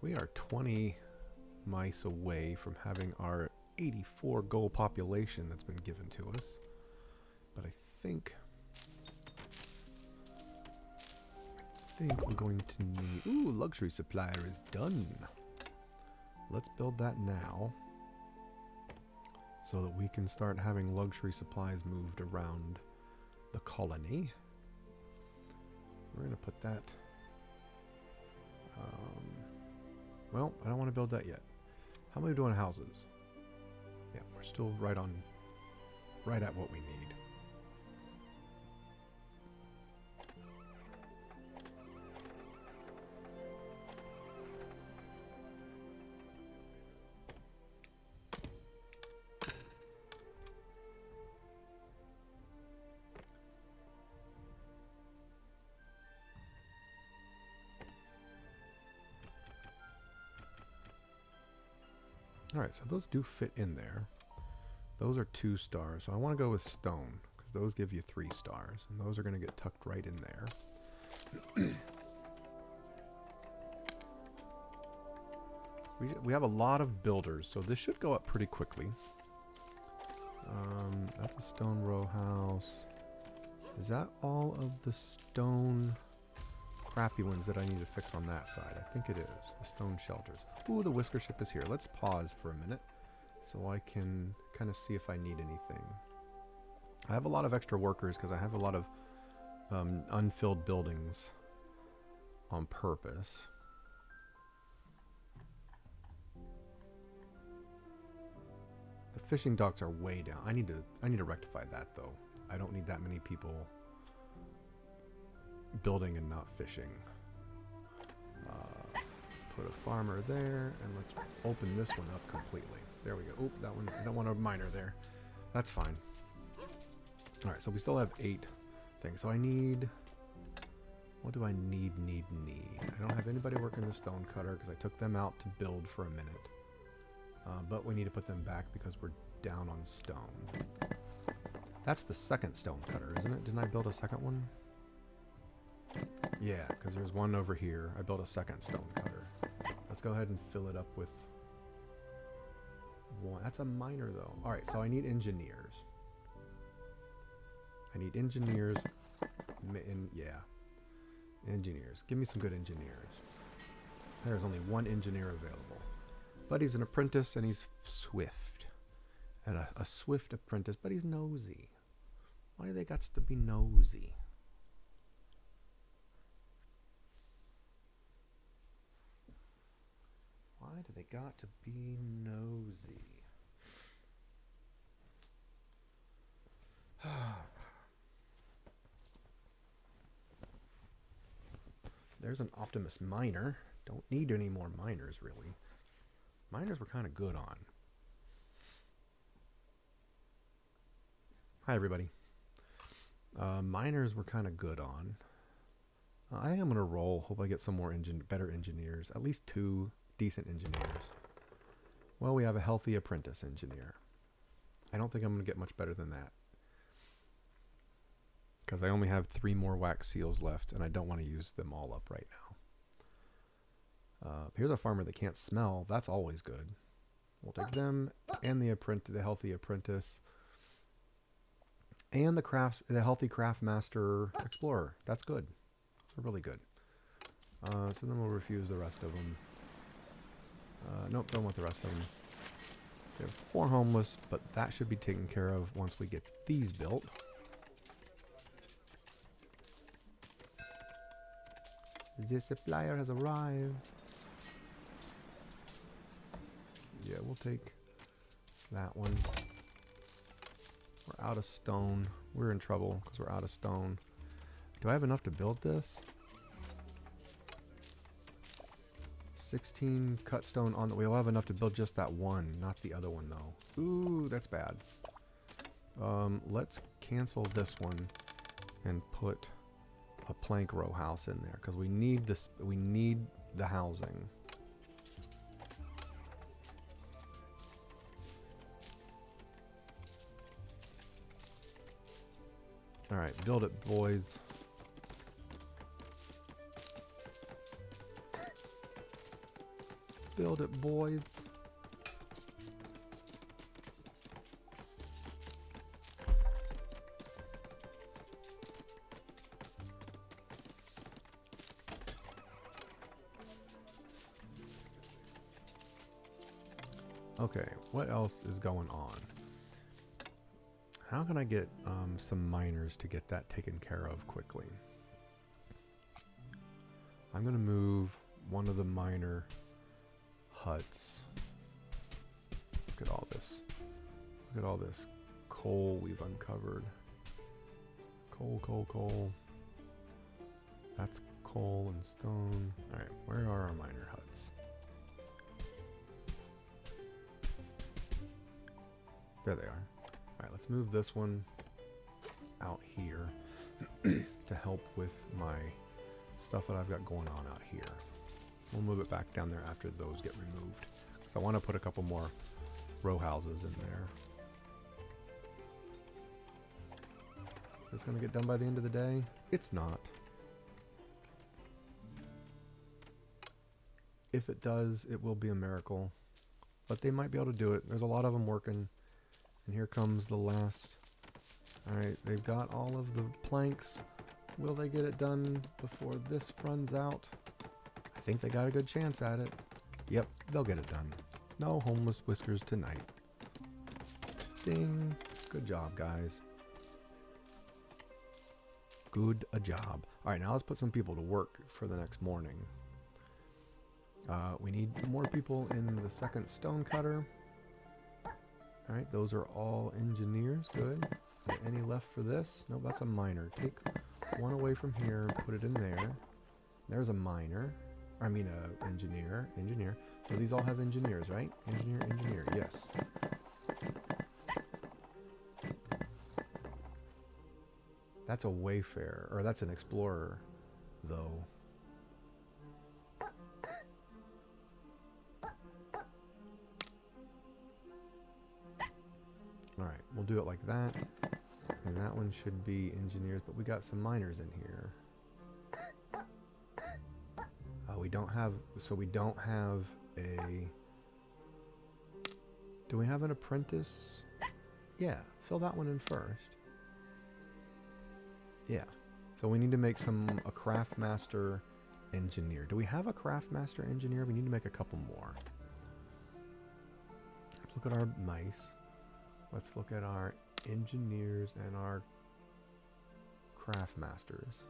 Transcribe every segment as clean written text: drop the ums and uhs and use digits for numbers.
We are 20 mice away from having our 84 goal population that's been given to us. But I think we're going to need... Ooh, luxury supplier is done. Let's build that now, so that we can start having luxury supplies moved around the colony. We're going to put that... well, I don't want to build that yet. How many doing houses? Yeah, we're still right at what we need. Alright, so those do fit in there. Those are 2 stars, so I want to go with stone, because those give you 3 stars, and those are going to get tucked right in there. we have a lot of builders, so this should go up pretty quickly. That's a stone row house. Is that all of the stone crappy ones that I need to fix on that side? I think it is. The stone shelters. Ooh, the whisker ship is here. Let's pause for a minute so I can kind of see if I need anything. I have a lot of extra workers because I have a lot of unfilled buildings on purpose. The fishing docks are way down. I need to rectify that though. I don't need that many people building and not fishing. Put a farmer there, and let's open this one up completely. There we go. Oh, that one, I don't want a miner there. That's fine. Alright, so we still have 8 things. So I need... What do I need? I don't have anybody working the stone cutter because I took them out to build for a minute. But we need to put them back because we're down on stone. That's the second stone cutter, isn't it? Didn't I build a second one? Yeah, because there's one over here. I built a second stone cutter. Let's go ahead and fill it up with one. That's a miner, though. Alright, so I need engineers. Yeah. Engineers. Give me some good engineers. There's only one engineer available. But he's an apprentice, and he's swift. And a swift apprentice, but he's nosy. Why do they got to be nosy? Why do they got to be nosy? There's an Optimus miner. Don't need any more miners, really. Miners were kind of good on. Hi, everybody. Miners were kind of good on. I think I'm going to roll. Hope I get some more better engineers. At least 2 decent engineers. Well, we have a healthy apprentice engineer. I don't think I'm going to get much better than that. Because I only have 3 more wax seals left, and I don't want to use them all up right now. Here's a farmer that can't smell. That's always good. We'll take them and the healthy apprentice. And the healthy craft master explorer. That's good. That's really good. So then we'll refuse the rest of them. Nope, don't want the rest of them. There are 4 homeless, but that should be taken care of once we get these built. The supplier has arrived. Yeah, we'll take that one. We're out of stone. We're in trouble because we're out of stone. Do I have enough to build this? 16 cut stone on the... We'll have enough to build just that one, not the other one, though. Ooh, that's bad. Let's cancel this one and put a plank row house in there because we need this. We need the housing. All right, build it, boys. Build it, boys. Okay, what else is going on? How can I get some miners to get that taken care of quickly? I'm going to move one of the miner huts. Look at all this. Look at all this coal we've uncovered. Coal, coal, coal. That's coal and stone. Alright, where are our miner huts? There they are. Alright, let's move this one out here to help with my stuff that I've got going on out here. We'll move it back down there after those get removed. So I want to put a couple more row houses in there. Is this going to get done by the end of the day? It's not. If it does, it will be a miracle. But they might be able to do it. There's a lot of them working. And here comes the last. Alright, they've got all of the planks. Will they get it done before this runs out? I think they got a good chance at it. Yep, they'll get it done. No homeless whiskers tonight. Ding. Good job, guys. Good a job. Alright, now let's put some people to work for the next morning. We need more people in the second stone cutter. Alright, those are all engineers. Good. Is there any left for this? Nope, that's a miner. Take one away from here, put it in there. There's a miner. I mean, engineer. Engineer. So these all have engineers, right? Engineer, engineer. Yes. That's a wayfarer, or that's an explorer, though. Alright, we'll do it like that. And that one should be engineers, but we got some miners in here. We don't have, so we don't have a, do we have an apprentice? Yeah, fill that one in first. Yeah, so we need to make a craft master engineer. Do we have a craft master engineer? We need to make a couple more. Let's look at our mice. Let's look at our engineers and our craft masters.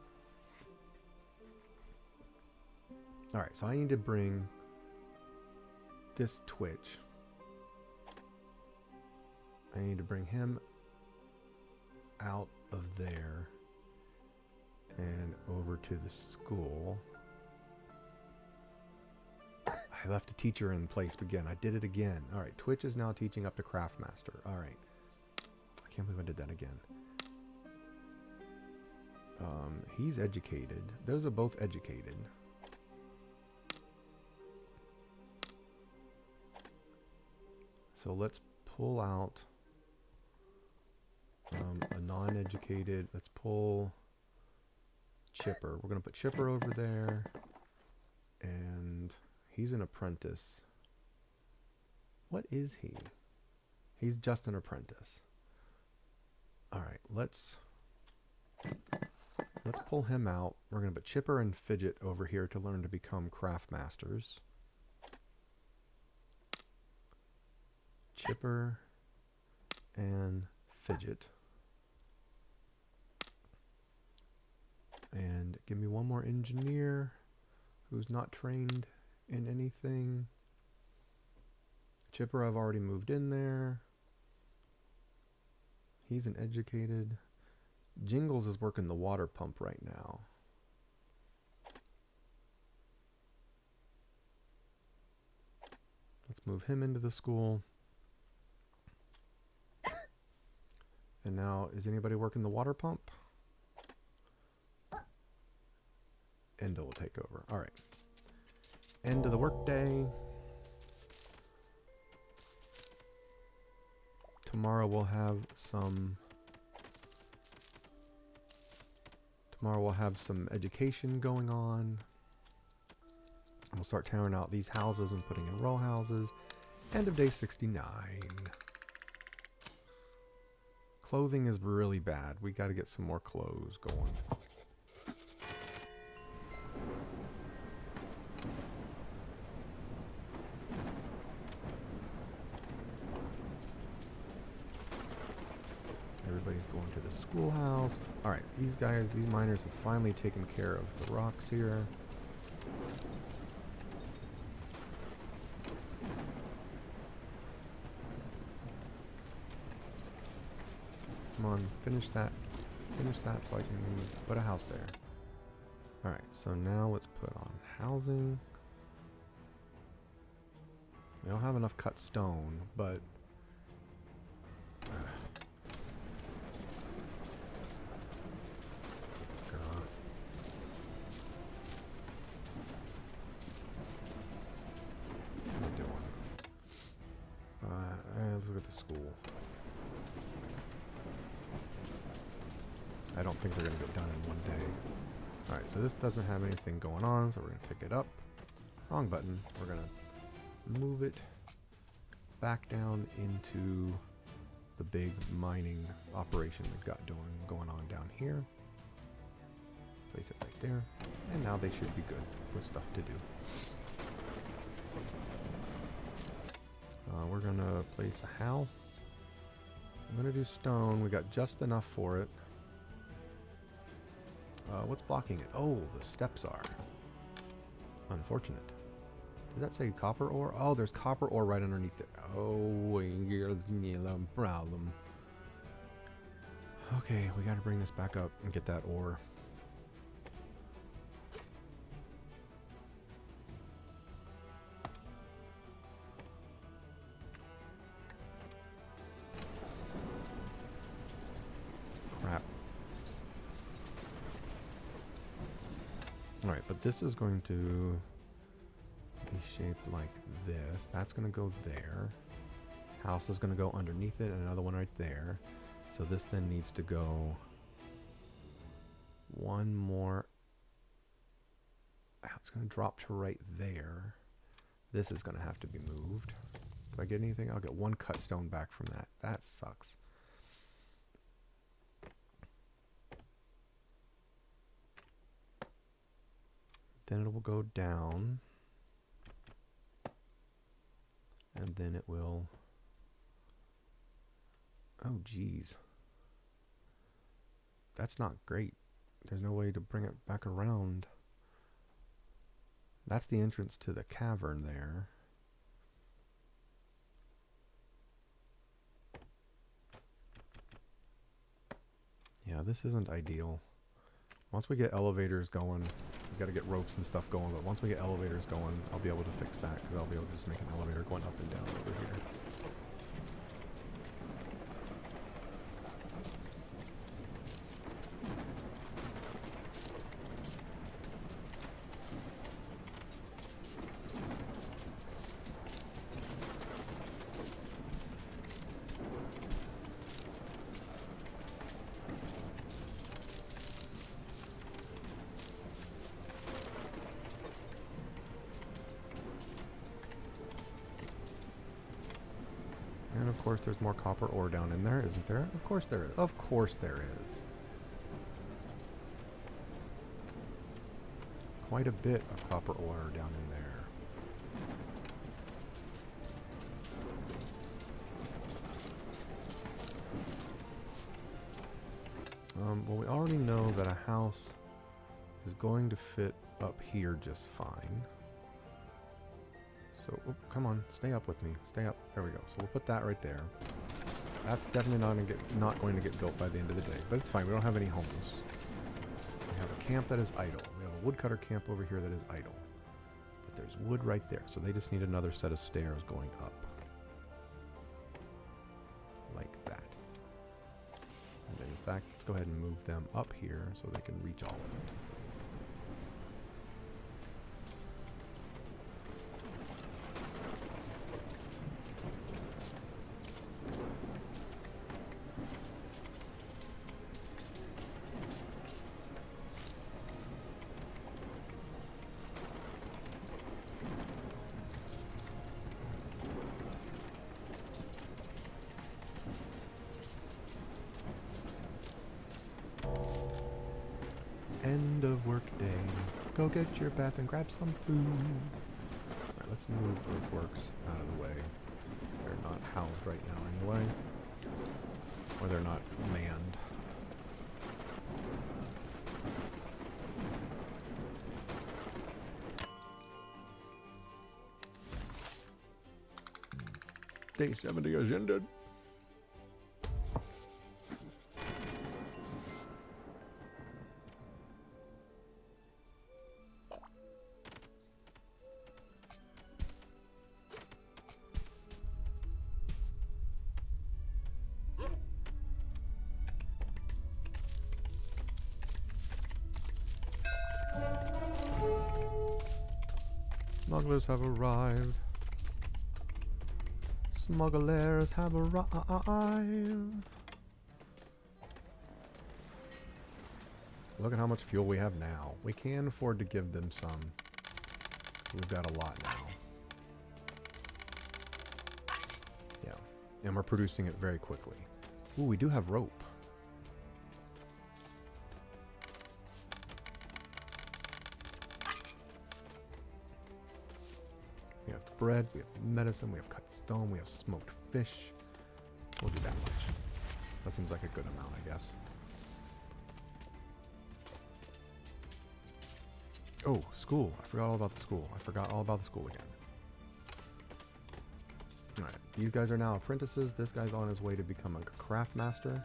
Alright, so I need to bring this Twitch. I need to bring him out of there and over to the school. I left a teacher in place again. I did it again. Alright, Twitch is now teaching up to Craftmaster. Alright. I can't believe I did that again. He's educated. Those are both educated. So let's pull out a non-educated. Let's pull Chipper. We're going to put Chipper over there. And he's an apprentice. What is he? He's just an apprentice. Alright, let's pull him out. We're going to put Chipper and Fidget over here to learn to become craft masters. Chipper and Fidget. And give me one more engineer who's not trained in anything. Chipper I've already moved in there. He's an educated. Jingles is working the water pump right now. Let's move him into the school. And now, is anybody working the water pump? Endo will take over. Alright. End of the workday. Tomorrow we'll have some education going on. We'll start tearing out these houses and putting in row houses. End of day 69. Clothing is really bad. We got to get some more clothes going. Everybody's going to the schoolhouse. Alright, these guys, these miners have finally taken care of the rocks here. Come on, finish that. Finish that so I can put a house there. Alright, so now let's put on housing. We don't have enough cut stone, but... let's look at the school. I don't think they're going to get done in one day. Alright, so this doesn't have anything going on, so we're going to pick it up. Wrong button. We're going to move it back down into the big mining operation we've got going on down here. Place it right there. And now they should be good with stuff to do. We're going to place a house. I'm going to do stone. We got just enough for it. What's blocking it? Oh, the steps are. Unfortunate. Does that say copper ore? Oh, there's copper ore right underneath it. Oh, here's the problem. Okay, we got to bring this back up and get that ore. Crap. Alright, but this is going to be shaped like this. That's going to go there. House is going to go underneath it, and another one right there. So this then needs to go one more. It's going to drop to right there. This is going to have to be moved. Do I get anything? I'll get one cut stone back from that. That sucks. Then it will go down. And then it will... Oh, geez. That's not great. There's no way to bring it back around. That's the entrance to the cavern there. Yeah, this isn't ideal. Once we get elevators going, we gotta get ropes and stuff going, but once we get elevators going, I'll be able to fix that, because I'll be able to just make an elevator going up and down over here. And of course there's more copper ore down in there, isn't there? Of course there is. Of course there is. Quite a bit of copper ore down in there. Well, we already know that a house is going to fit up here just fine. So, oh, come on, stay up with me. Stay up. There we go. So we'll put that right there. That's definitely not going to get built by the end of the day, but it's fine. We don't have any homes. We have a camp that is idle. We have a woodcutter camp over here that is idle. But there's wood right there, so they just need another set of stairs going up. Like that. And then, in fact, let's go ahead and move them up here so they can reach all of it. workday. Go get your bath and grab some food. Alright, let's move earthworks out of the way. They're not housed right now anyway. Or they're not manned. Day 70 has ended. Smugglers have arrived. Smugglers have arrived. Look at how much fuel we have now. We can afford to give them some. We've got a lot now. Yeah. And we're producing it very quickly. Ooh, we do have rope. We have bread, we have medicine, we have cut stone, we have smoked fish. We'll do that much. That seems like a good amount, I guess. Oh, school. I forgot all about the school. I forgot all about the school again. Alright, these guys are now apprentices. This guy's on his way to become a craft master.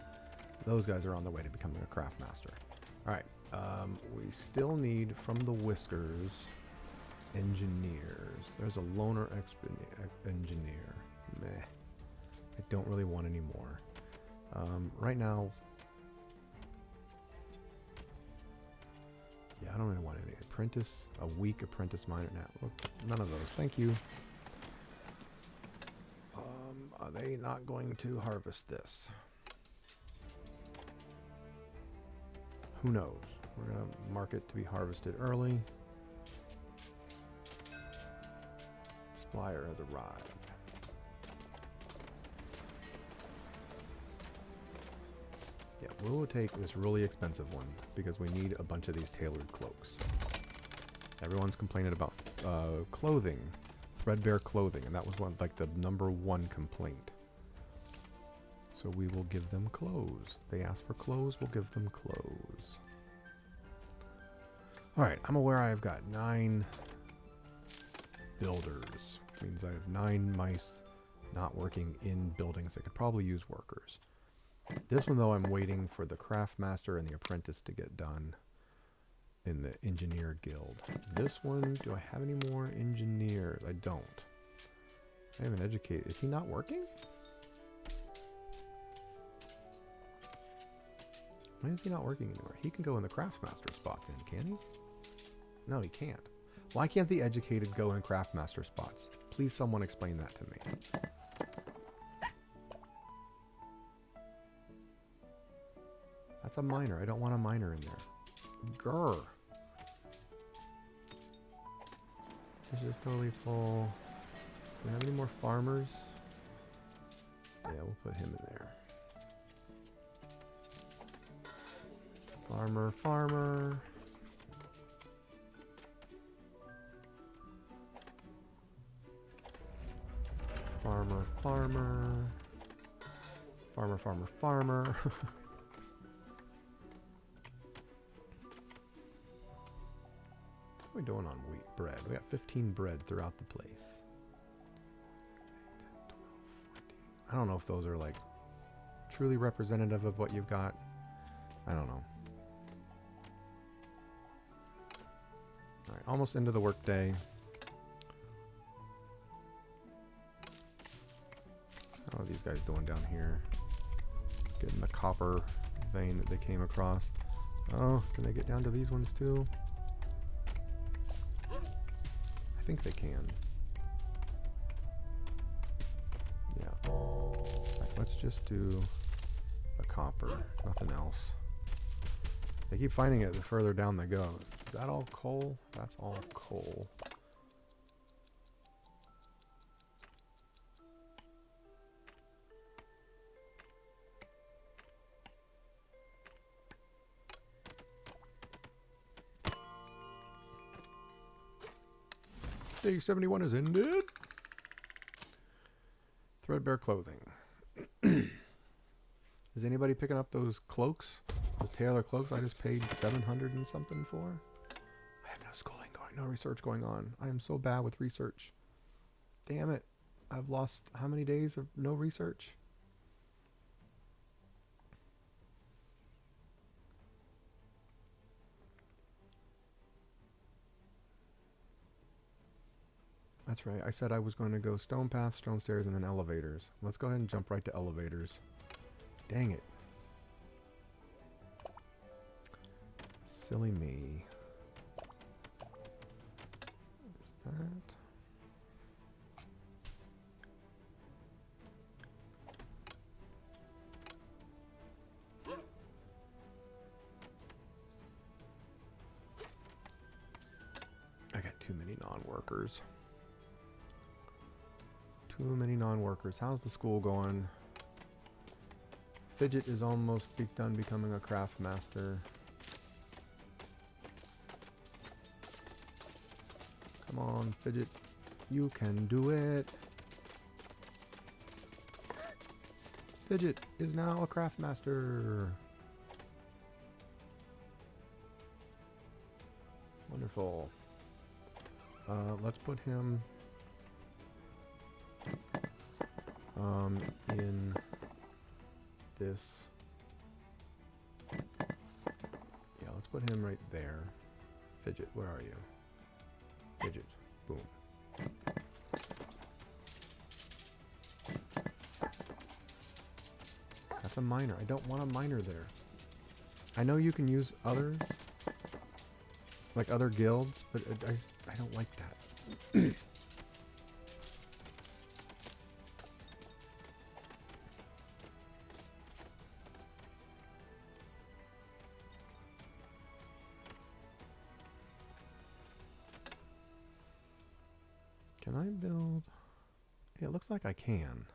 Those guys are on their way to becoming a craft master. Alright, we still need from the Whiskers engineers. There's a loner engineer. Meh. I don't really want any more. Right now, yeah, I don't really want any apprentice. A weak apprentice miner. Now, look, none of those. Thank you. Are they not going to harvest this? Who knows? We're gonna mark it to be harvested early. Supplier has arrived. Yeah, we'll take this really expensive one because we need a bunch of these tailored cloaks. Everyone's complaining about clothing, threadbare clothing, and that was one like the #1 complaint. So we will give them clothes. They ask for clothes, we'll give them clothes. Alright, I'm aware I've got 9 builders, which means I have 9 mice not working in buildings that could probably use workers. This one, though, I'm waiting for the craft master and the apprentice to get done in the engineer guild. This one, do I have any more engineers? I don't. I haven't educated. Is he not working? Why is he not working anymore? He can go in the craftmaster spot then, can he? No, he can't. Why can't the educated go in craftmaster spots? Please someone explain that to me. That's a miner. I don't want a miner in there. Grr. This is totally full. Do we have any more farmers? Yeah, we'll put him in there. Farmer, farmer. Farmer, farmer. Farmer, farmer, farmer. What are we doing on wheat bread? We got 15 bread throughout the place. 10, 12, 14. I don't know if those are like truly representative of what you've got. I don't know. Alright, almost into the workday. How are these guys doing down here? Getting the copper vein that they came across. Oh, can they get down to these ones too? I think they can. Yeah. Right, let's just do a copper, nothing else. They keep finding it the further down they go. Is that all coal? That's all coal. Day 71 is ended. Threadbare clothing. Is anybody picking up those cloaks? Those tailor cloaks I just paid 700 and something for? I have no schooling going, no research going on. I am so bad with research. Damn it. I've lost how many days of no research? That's right. I said I was going to go stone path, stone stairs, and then elevators. Let's go ahead and jump right to elevators. Dang it. Silly me. Is that? I got too many non-workers. Too many non-workers. How's the school going? Fidget is almost done becoming a craft master. Come on, Fidget. You can do it. Fidget is now a craft master. Wonderful. Let's put him in this. Yeah, let's put him right there. Fidget, where are you? Fidget. Boom. That's a miner. I don't want a miner there. I know you can use others, like other guilds, but I don't like that. Can I build? Yeah, it looks like I can.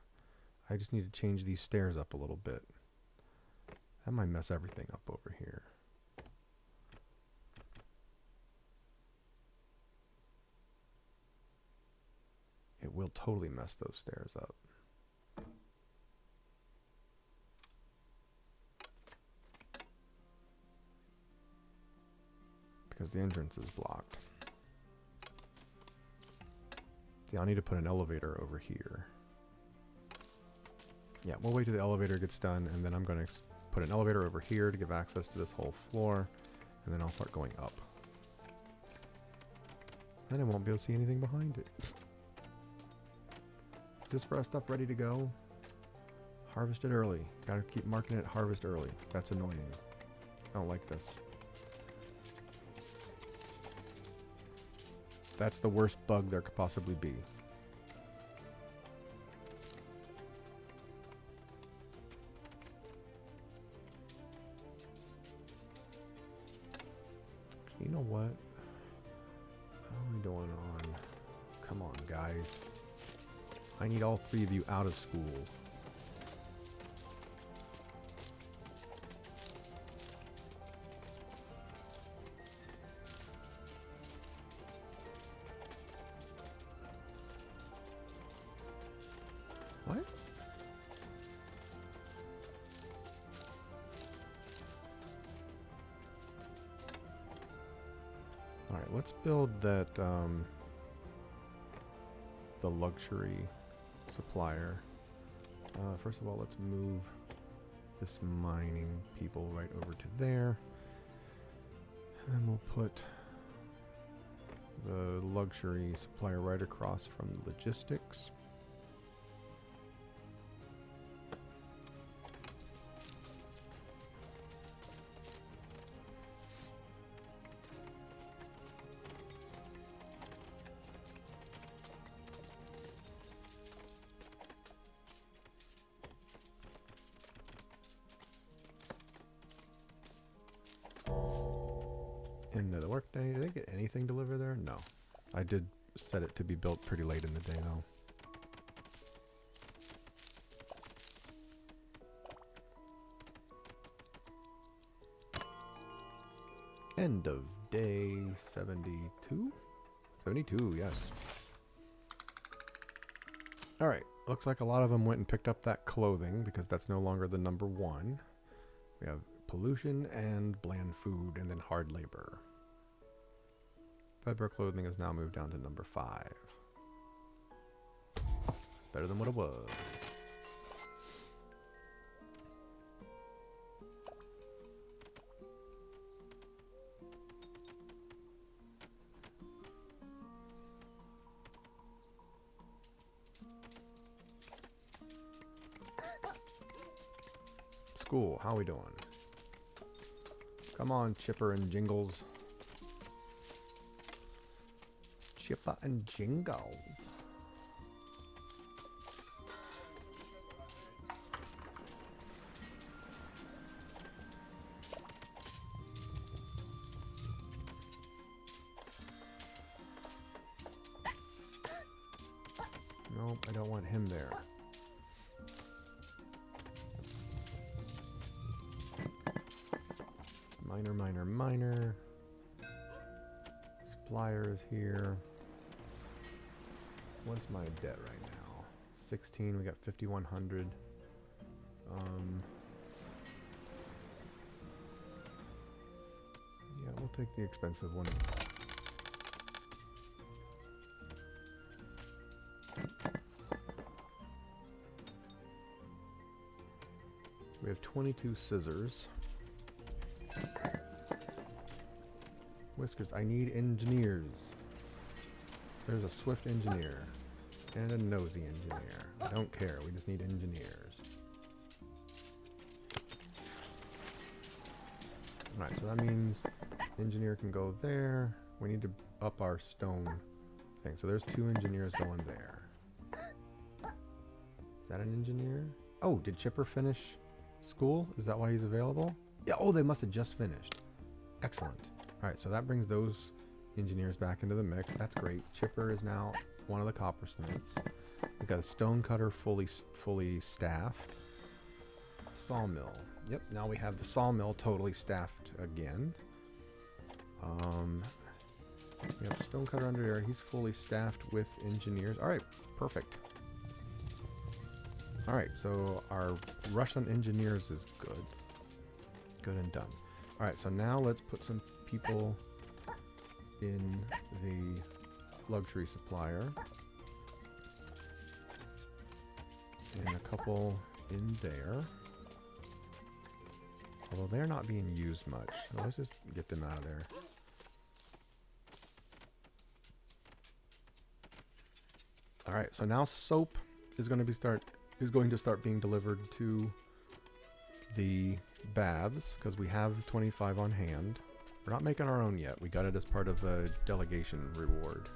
I just need to change these stairs up a little bit. That might mess everything up over here. It will totally mess those stairs up. Because the entrance is blocked. See, I'll need to put an elevator over here. Yeah, we'll wait till the elevator gets done, and then I'm going to put an elevator over here to give access to this whole floor, and then I'll start going up. Then I won't be able to see anything behind it. Is this for our stuff ready to go? Harvested early. Gotta keep marking it harvest early. That's annoying. I don't like this. That's the worst bug there could possibly be. You know what? How are we doing on? Come on, guys. I need all three of you out of school. What? Alright, let's build that, the luxury supplier. First of all, let's move this mining people right over to there. And then we'll put the luxury supplier right across from logistics. End of the workday. Did I get anything delivered there? No. I did set it to be built pretty late in the day, though. End of day 72? 72, yes. Alright, looks like a lot of them went and picked up that clothing because that's no longer the number 1. We have pollution and bland food and then hard labor. Threadbare clothing has now moved down to number 5. Better than what it was. School, how we doing? Come on, Chipper and Jingles. Chipper and Jingles. Nope, I don't want him there. Minor. Supplier is here. What's my debt right now? 16, we got 5,100. Yeah, we'll take the expensive one. We have 22 scissors. Whiskers, I need engineers. There's a swift engineer and a nosy engineer. I don't care, we just need engineers. Alright, so that means engineer can go there. We need to up our stone thing. So there's 2 engineers going there. Is that an engineer? Oh, did Chipper finish school? Is that why he's available? Yeah, oh, they must have just finished. Excellent. Alright, so that brings those engineers back into the mix. That's great. Chipper is now one of the coppersmiths. We've got a stone cutter fully staffed. Sawmill. Yep, now we have the sawmill totally staffed again. We have a stone cutter under there. He's fully staffed with engineers. Alright, perfect. Alright, so our rush on engineers is good. Good and done. Alright, so now let's put some people in the luxury supplier. And a couple in there. Although they're not being used much. So let's just get them out of there. Alright, so now soap is going to start being delivered to the baths, because we have 25 on hand. We're not making our own yet. We got it as part of a delegation reward.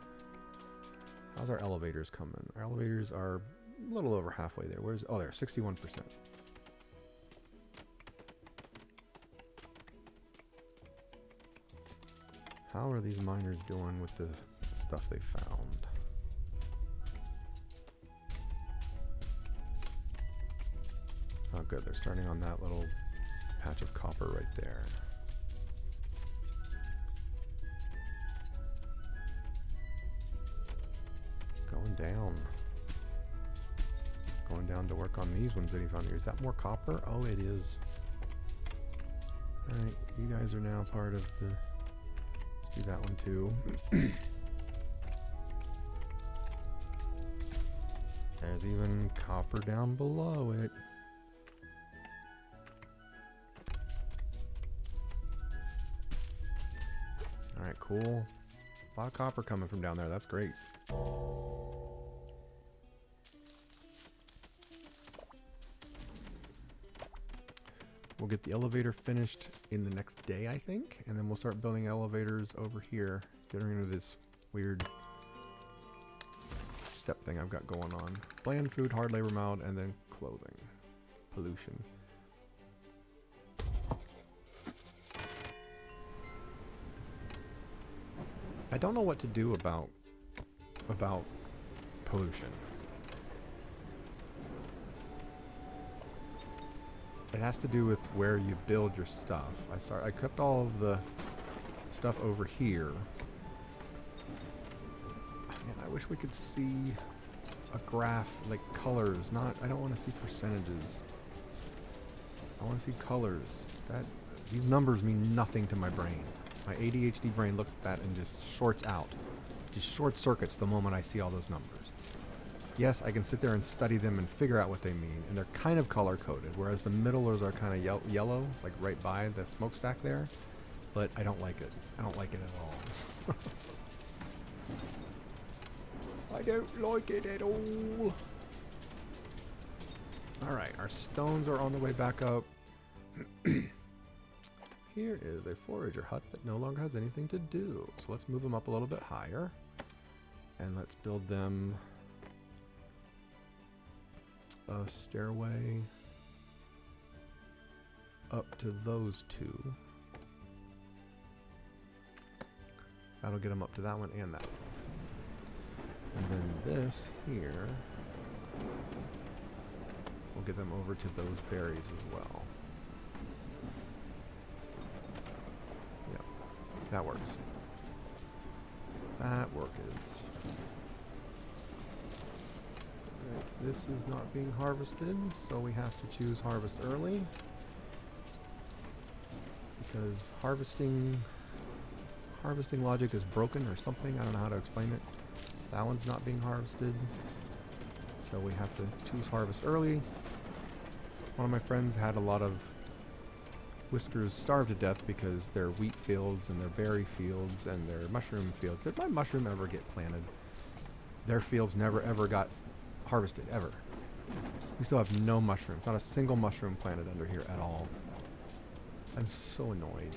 How's our elevators coming? Our elevators are a little over halfway there. Where's... oh, there, 61%. How are these miners doing with the stuff they found? Oh, good. They're starting on that little patch of copper right there. Going down. Going down to work on these ones that he found here. Is that more copper? Oh, it is. Alright, you guys are now part of the... let's do that one too. There's even copper down below it. Alright, cool. A lot of copper coming from down there. That's great. We'll get the elevator finished in the next day, I think. And then we'll start building elevators over here. Getting rid of this weird step thing I've got going on. Bland food, hard labor mode, and then clothing. Pollution. I don't know what to do about pollution. It has to do with where you build your stuff. I kept all of the stuff over here. Man, I wish we could see a graph, like colors, not, I don't want to see percentages. I want to see colors. These numbers mean nothing to my brain. My ADHD brain looks at that and just shorts out. Just short circuits the moment I see all those numbers. Yes, I can sit there and study them and figure out what they mean, and they're kind of color-coded, whereas the middlers are kind of yellow, like right by the smokestack there, but I don't like it. I don't like it at all. I don't like it at all. Alright, our stones are on the way back up. Here is a forager hut that no longer has anything to do. So let's move them up a little bit higher. And let's build them a stairway up to those two. That'll get them up to that one and that one. And then this here will get them over to those berries as well. Yep, that works. That works. Right, this is not being harvested, so we have to choose harvest early. Because harvesting logic is broken or something. I don't know how to explain it. That one's not being harvested, so we have to choose harvest early. One of my friends had a lot of whiskers starve to death because their wheat fields and their berry fields and their mushroom fields. Did my mushroom ever get planted? Their fields never ever got harvested, ever. We still have no mushrooms. Not a single mushroom planted under here at all. I'm so annoyed.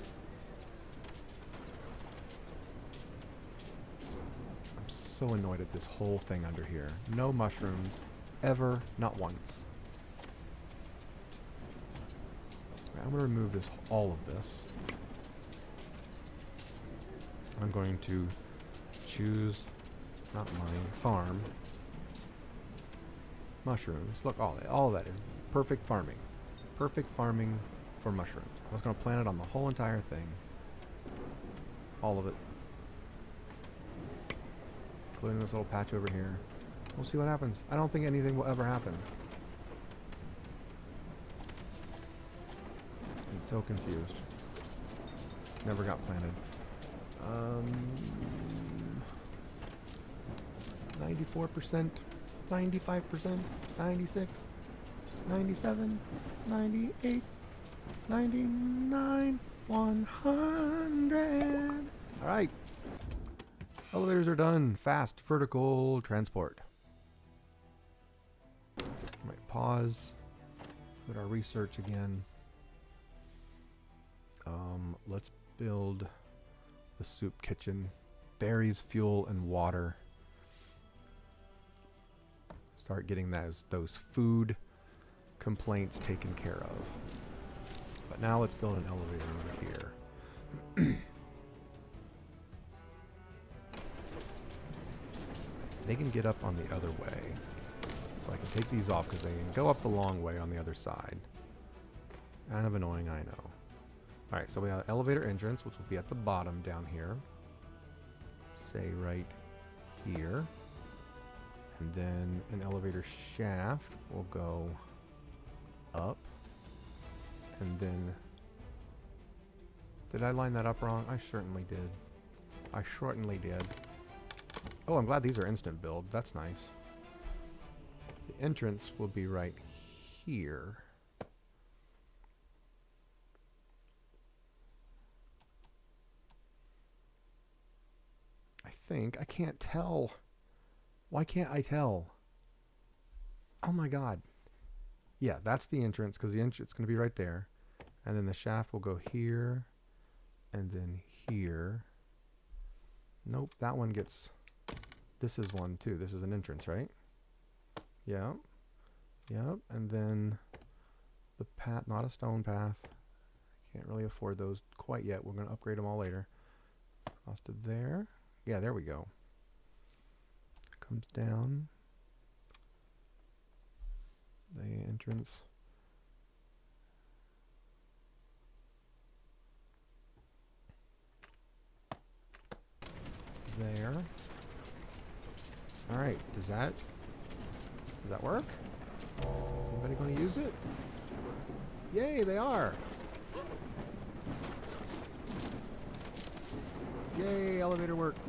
So annoyed at this whole thing under here. No mushrooms, ever, not once. Right, I'm going to remove this, all of this. I'm going to choose, not money, farm. Mushrooms. Look, all of that is perfect farming. Perfect farming for mushrooms. I was going to plant it on the whole entire thing. All of it. Including this little patch over here. We'll see what happens. I don't think anything will ever happen. I'm so confused. Never got planted. 94%, 95%, 96, 97, 98, 99, 100. All right. Elevators are done. Fast vertical transport. Might pause. Put our research again. Let's build the soup kitchen. Berries, fuel, and water. Start getting those food complaints taken care of. But now let's build an elevator over here. They can get up on the other way. So I can take these off because they can go up the long way on the other side. Kind of annoying, I know. Alright, so we have elevator entrance, which will be at the bottom down here. Say right here. And then an elevator shaft will go up. And then... Did I line that up wrong? I certainly did. I certainly did. Oh, I'm glad these are instant build. That's nice. The entrance will be right here. I think. I can't tell. Why can't I tell? Oh my god. Yeah, that's the entrance, because the entrance is going to be right there. And then the shaft will go here. And then here. Nope, that one gets... This is one too. This is an entrance, right? Yep. Yep. And then the path, not a stone path. Can't really afford those quite yet. We're going to upgrade them all later. Across to there. Yeah, there we go. Comes down. The entrance. There. Alright, does that Does that work? Anybody going to use it? Yay, they are! Yay, elevator works.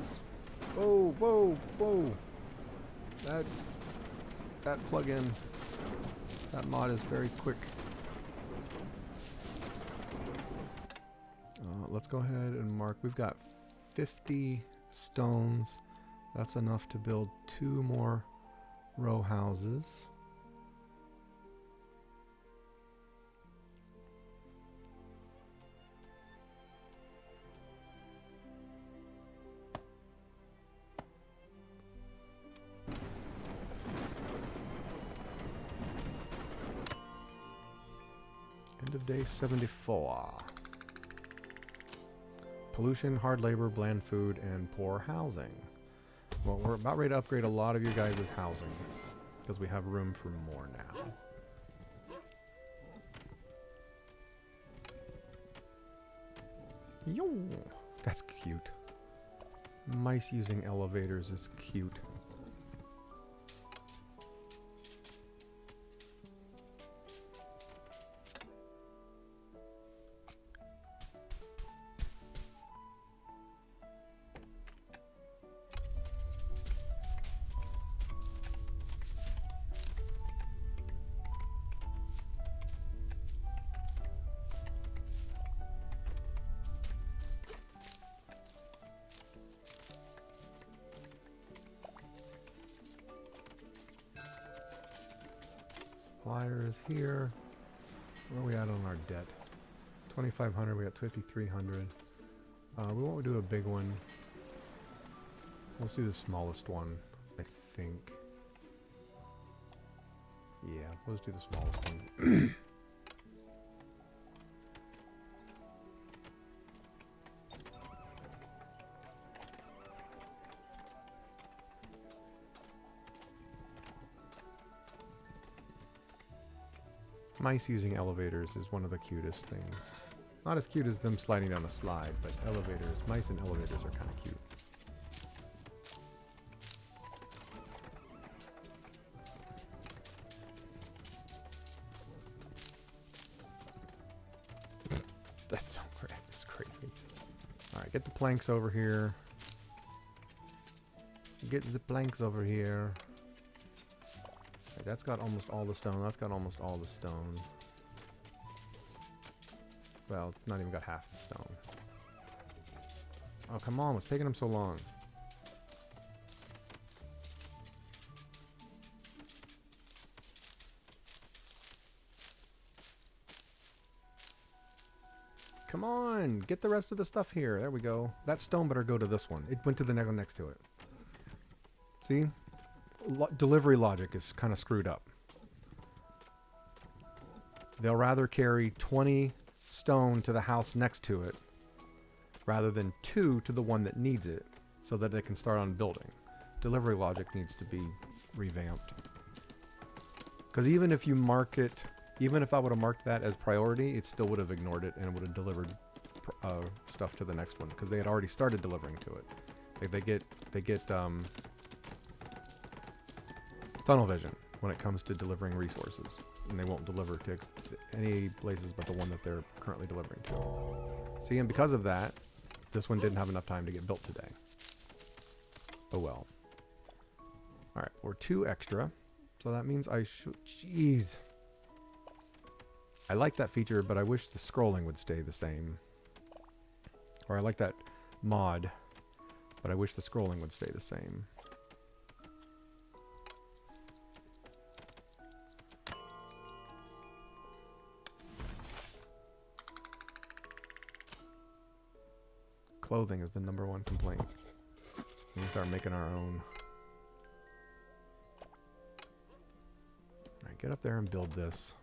Whoa, whoa, whoa. That plug-in, that mod is very quick. Let's go ahead and mark. We've got 50 stones. That's enough to build 2 more row houses. End of day 74. Pollution, hard labor, bland food, and poor housing. Well, we're about ready to upgrade a lot of your guys' housing because we have room for more now. Yo, that's cute. Mice using elevators is cute. Supplier is here. Where are we at on our debt? 2,500. We got 5,300. We won't do a big one. Let's do the smallest one, I think. Yeah, let's do the smallest one. Mice using elevators is one of the cutest things. Not as cute as them sliding down a slide, but elevators, mice and elevators are kind of cute. That's so great. That's crazy. Alright, get the planks over here. Get the planks over here. That's got almost all the stone. That's got almost all the stone. Well, not even got half the stone. Oh, come on. What's taking them so long? Come on. Get the rest of the stuff here. There we go. That stone better go to this one. It went to the next to it. See? Delivery logic is kind of screwed up. They'll rather carry 20 stone to the house next to it rather than 2 to the one that needs it so that they can start on building. Delivery logic needs to be revamped. Because even if you mark it, even if I would have marked that as priority, it still would have ignored it and would have delivered stuff to the next one because they had already started delivering to it. Like they get tunnel vision when it comes to delivering resources, and they won't deliver to any places but the one that they're currently delivering to. See, and because of that, this one didn't have enough time to get built today. Oh well. Alright, we're 2 extra, so that means I should... Jeez. I like that feature, but I wish the scrolling would stay the same. Or I like that mod, but I wish the scrolling would stay the same. Clothing is the #1 complaint. We need to start making our own. Alright, get up there and build this.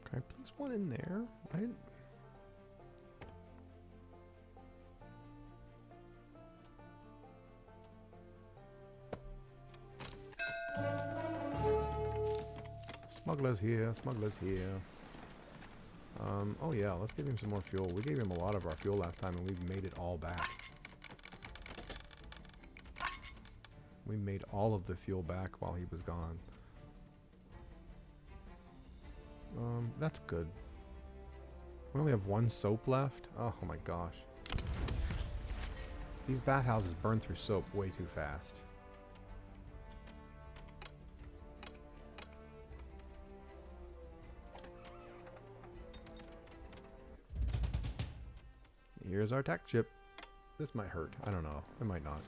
Can I place one in there? Right? Smugglers here, smugglers here. Oh yeah, let's give him some more fuel. We gave him a lot of our fuel last time and we've made it all back. We made all of the fuel back while he was gone. That's good. We only have one soap left? Oh my gosh. These bathhouses burn through soap way too fast. Here's our tech chip. This might hurt. I don't know. It might not.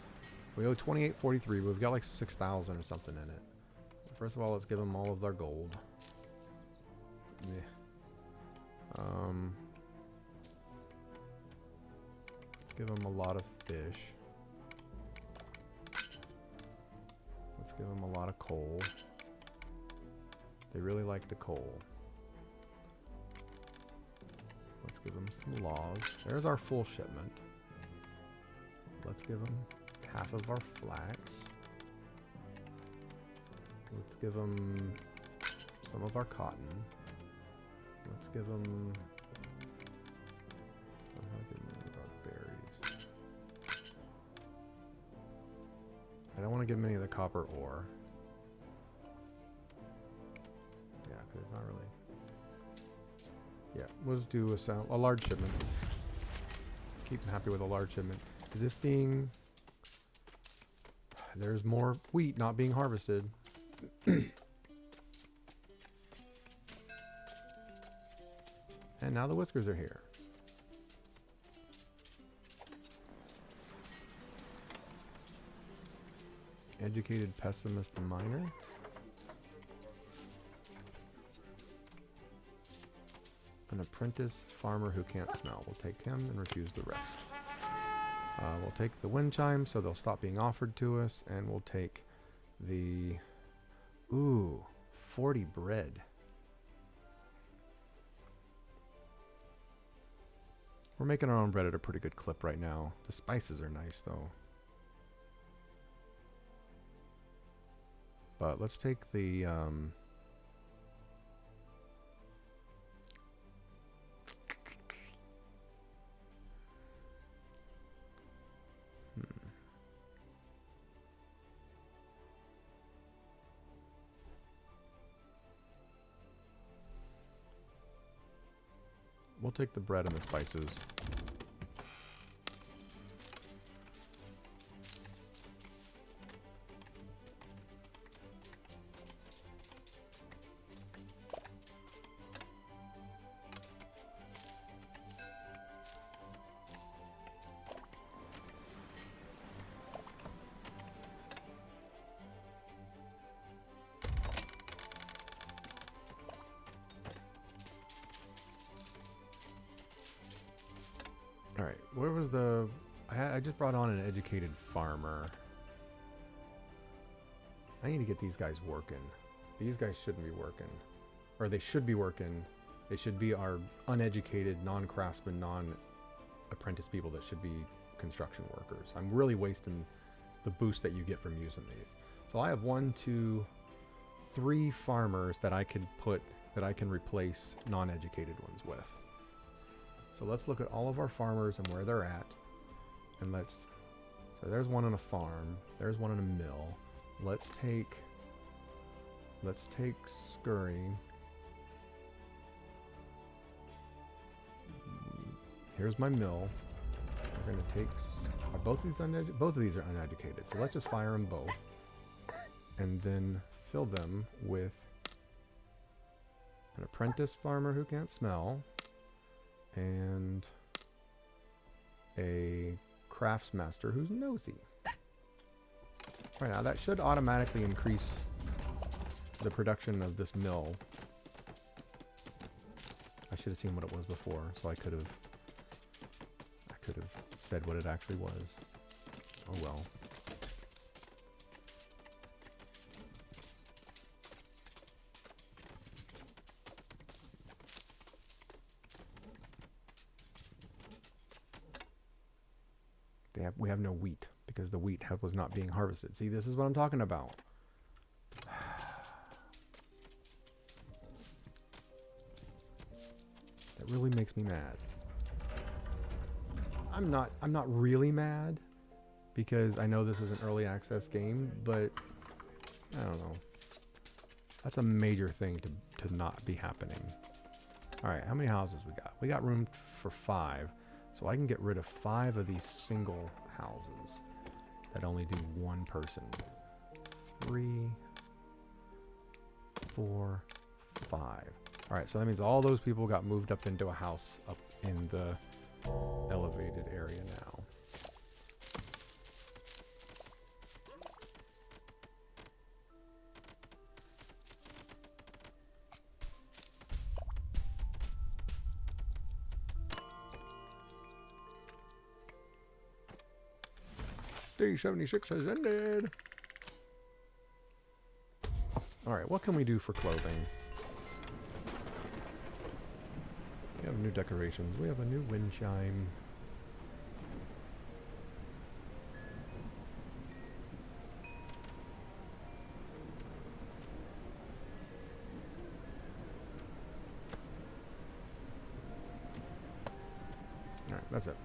We owe 28.43, but we've got like 6,000 or something in it. First of all, let's give them all of their gold. Yeah. Give them a lot of fish. Let's give them a lot of coal. They really like the coal. Let's give them some logs. There's our full shipment. Let's give them half of our flax. Let's give them some of our cotton. Let's give them... our berries. I don't want to give them any of the copper ore. Yeah, because it's not really... Yeah, let's do a large shipment. Keep them happy with a large shipment. Is this being... There's more wheat not being harvested. And now the whiskers are here. Educated pessimist miner. An apprentice farmer who can't smell. We'll take him and refuse the rest. We'll take the wind chime so they'll stop being offered to us, and we'll take the... Ooh, 40 bread. We're making our own bread at a pretty good clip right now. The spices are nice though. But let's take the... We'll take the bread and the spices. Alright, where was the... I just brought on an educated farmer. I need to get these guys working. These guys shouldn't be working. Or they should be working. They should be our uneducated, non-craftsmen, non-apprentice people that should be construction workers. I'm really wasting the boost that you get from using these. So I have 1, 2, 3 farmers that I could put, that I can replace non-educated ones with. So let's look at all of our farmers and where they're at. And let's... So there's one on a farm. There's one in a mill. Let's take Scurry. Here's my mill. We're going to take... Are both of these are uneducated. So let's just fire them both. And then fill them with an apprentice farmer who can't smell. And a craftsmaster who's nosy. Right now, that should automatically increase the production of this mill. I should have seen what it was before, so I could have said what it actually was. Oh well. We have no wheat because the wheat was not being harvested. See, this is what I'm talking about. That really makes me mad. I'm not really mad because I know this is an early access game, but I don't know. That's a major thing to not be happening. All right, how many houses we got? We got room for 5, so I can get rid of 5 of these single houses that only do one person. 3, 4, 5. All right, so that means all those people got moved up into a house up in the elevated area now. Day 76 has ended. All right, what can we do for clothing? We have new decorations. We have a new wind chime. All right, that's it.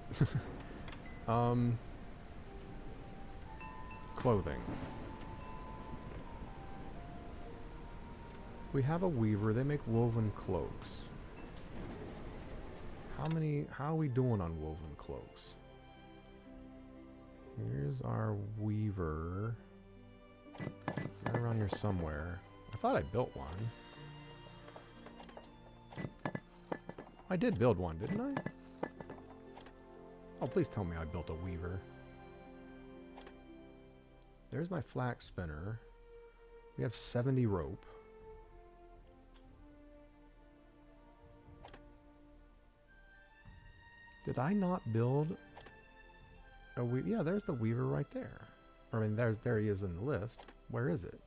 Clothing. We have a weaver. They make woven cloaks. How are we doing on woven cloaks? Here's our weaver. Right around here somewhere. I thought I built one. I did build one, didn't I? Oh, please tell me I built a weaver. There's my flax spinner. We have 70 rope. Did I not build a weaver? Yeah, there's the weaver right there. I mean, there he is in the list. Where is it?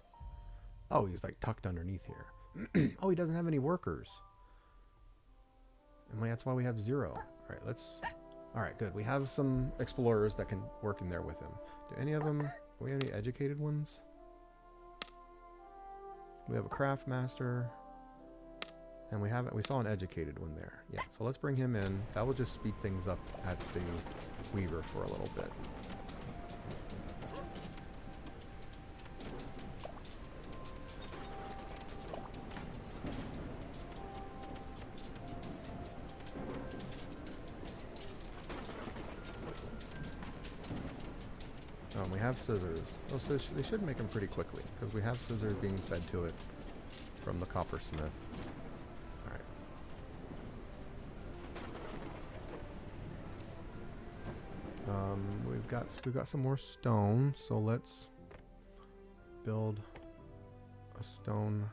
Oh, he's like tucked underneath here. Oh, he doesn't have any workers. And that's why we have 0. All right, let's... All right, good. We have some explorers that can work in there with him. Do any of them... Do we have any educated ones? We have a craft master. And we saw an educated one there. Yeah, so let's bring him in. That will just speed things up at the weaver for a little bit. We have scissors. Oh, so they should make them pretty quickly, because we have scissors being fed to it from the coppersmith. Alright. We've got some more stone, so let's build a stone.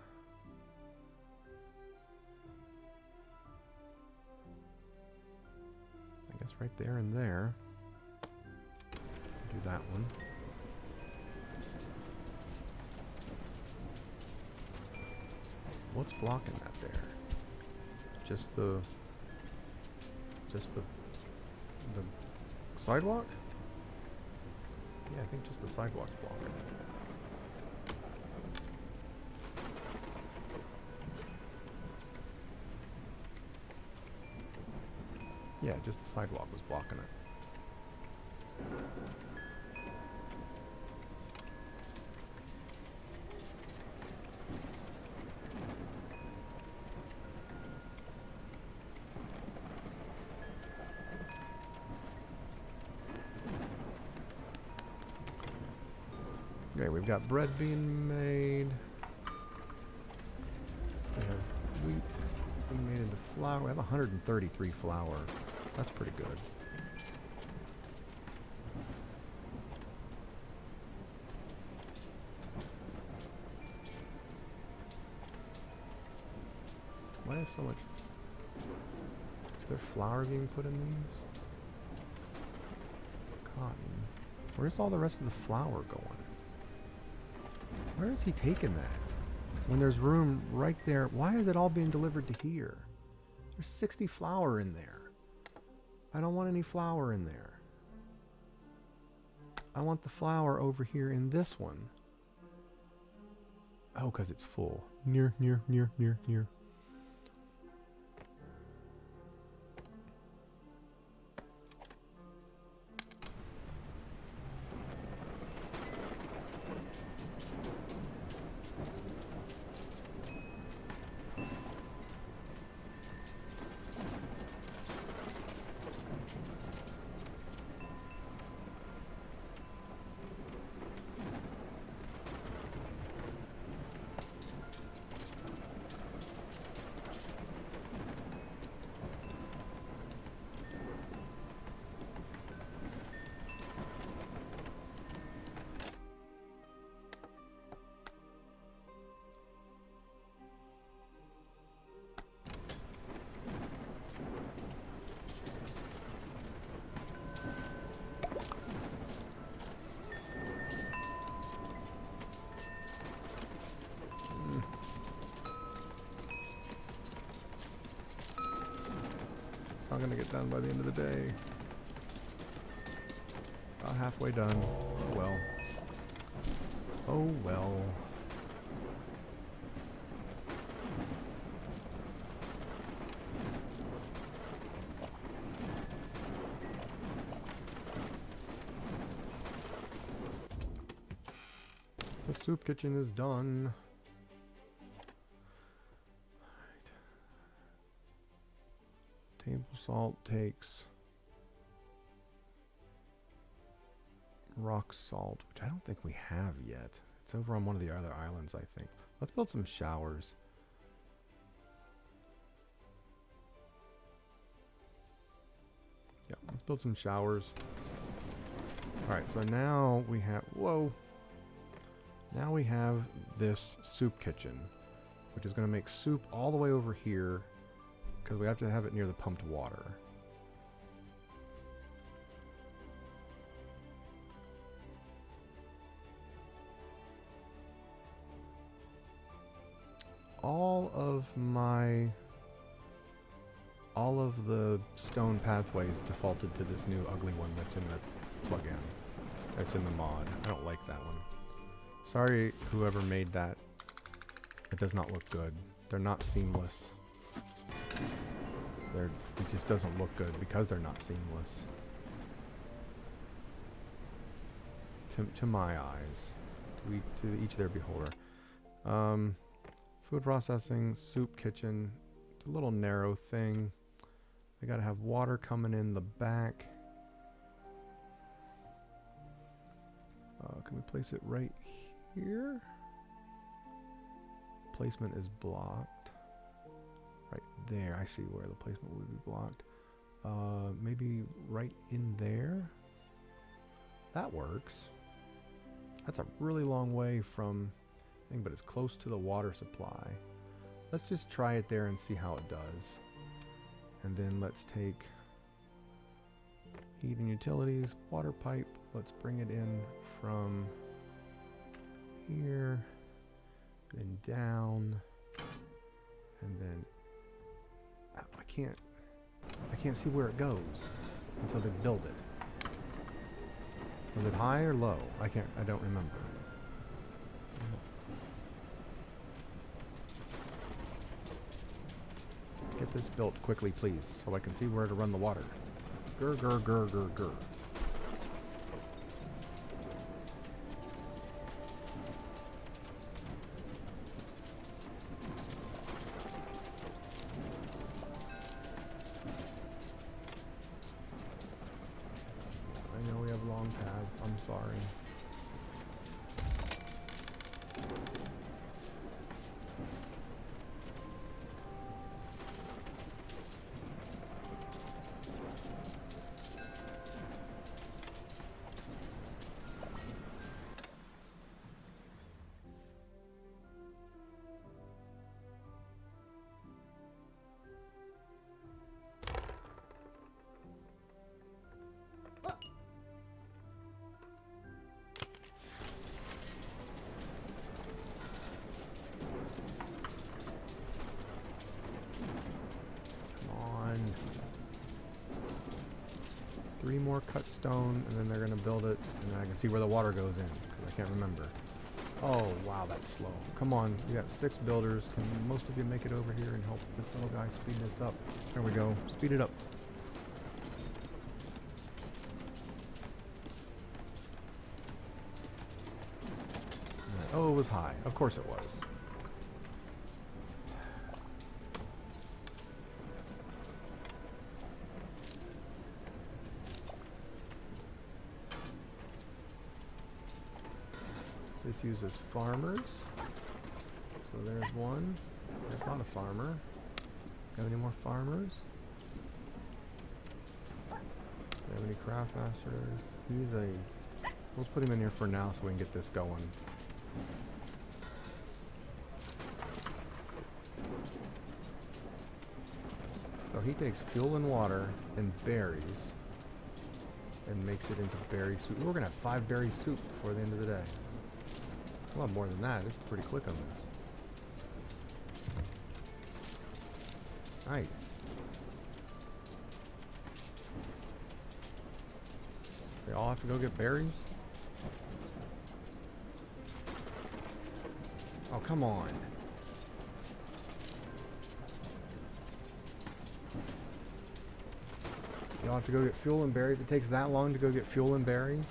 I guess right there and there. Do that one. What's blocking that there? Just the sidewalk? Yeah, I think just the sidewalk's blocking it. Yeah, just the sidewalk was blocking it. Okay, we've got bread being made. We have wheat being made into flour. We have 133 flour. That's pretty good. Why is so much... Is there flour being put in these? Cotton. Where's all the rest of the flour going? Where is he taking that? When there's room right there. Why is it all being delivered to here? There's 60 flour in there. I don't want any flour in there. I want the flour over here in this one. Oh, because it's full. Near. not gonna get done by the end of the day. About halfway done. Oh well. Oh well. The soup kitchen is done. Right. Table salt takes rock salt, which I don't think we have yet. It's over on one of the other islands, I think. Let's build some showers. Yeah, let's build some showers. Alright, so now we have... Whoa! Now we have this soup kitchen, which is going to make soup all the way over here, because we have to have it near the pumped water. All of the stone pathways defaulted to this new ugly one that's in the plugin. That's in the mod. I don't like that one. Sorry, whoever made that. It does not look good. They're not seamless. It just doesn't look good because they're not seamless. To my eyes. To each their beholder. Food processing, soup kitchen. It's a little narrow thing. They gotta have water coming in the back. Can we place it right here? Placement is blocked. Right there. I see where the placement would be blocked. Maybe right in there? That works. That's a really long way from thing, but it's close to the water supply. Let's just try it there and see how it does. And then let's take heat and utilities, water pipe. Let's bring it in from here, then down, and then I can't see where it goes until they build it. Was it high or low? I don't remember. Get this built quickly, please, so I can see where to run the water. Grr, grr, grr, grr, grr. I know we have long paths, I'm sorry. Three more cut stone, and then they're going to build it, and then I can see where the water goes in, because I can't remember. Oh, wow, that's slow. Come on, we got 6 builders. Can most of you make it over here and help this little guy speed this up? There we go. Speed it up. Oh, it was high. Of course it was. This uses farmers. So there's one. There's not a farmer. Have any more farmers? Do we have any craft masters? He's a... Let's put him in here for now so we can get this going. So he takes fuel and water and berries and makes it into berry soup. We're going to have 5 berry soup before the end of the day. A lot more than that. It's pretty quick on this. Nice. They all have to go get berries? Oh, come on. Y'all have to go get fuel and berries? It takes that long to go get fuel and berries?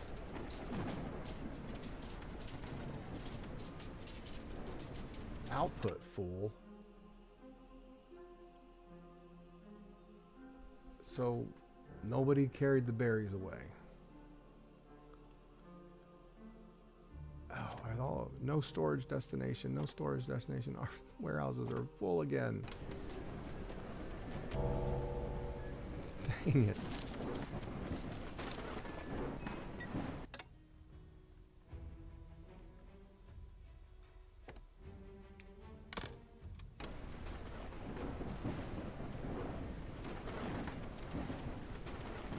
Output full. So, nobody carried the berries away. Oh, no storage destination, no storage destination. Our warehouses are full again. Dang it.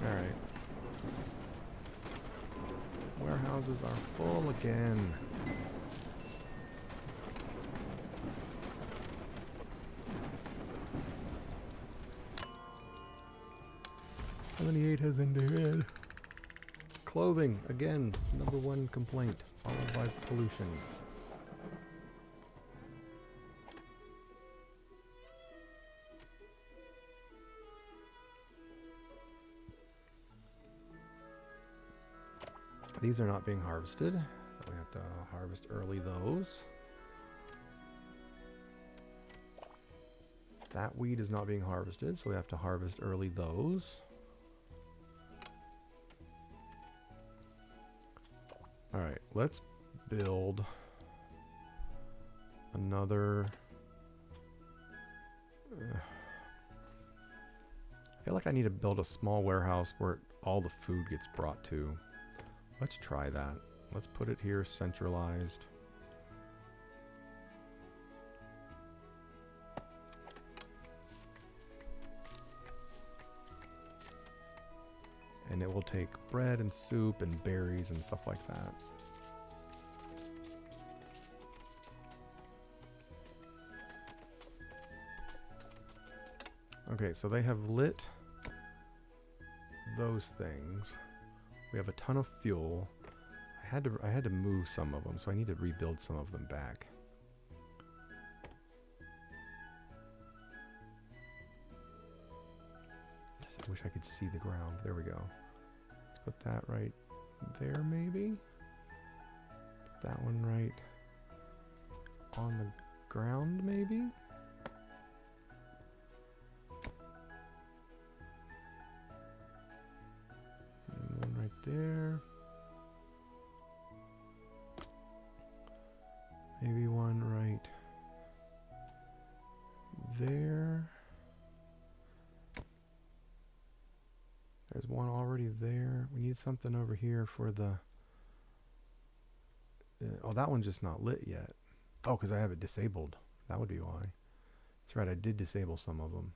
Alright. Warehouses are full again. $78 has ended. Clothing, again, #1 complaint, followed by pollution. These are not being harvested, so we have to harvest early those. That weed is not being harvested, so we have to harvest early those. Alright, let's build another... I feel like I need to build a small warehouse where all the food gets brought to. Let's try that. Let's put it here centralized. And it will take bread and soup and berries and stuff like that. Okay, so they have lit those things. We have a ton of fuel. I had to move some of them, so I need to rebuild some of them back. I wish I could see the ground. There we go. Let's put that right there, maybe. Put that one right on the ground, maybe. And one right there. Maybe one right there. There's one already there. We need something over here for the... oh, that one's just not lit yet. Oh, because I have it disabled. That would be why. That's right, I did disable some of them.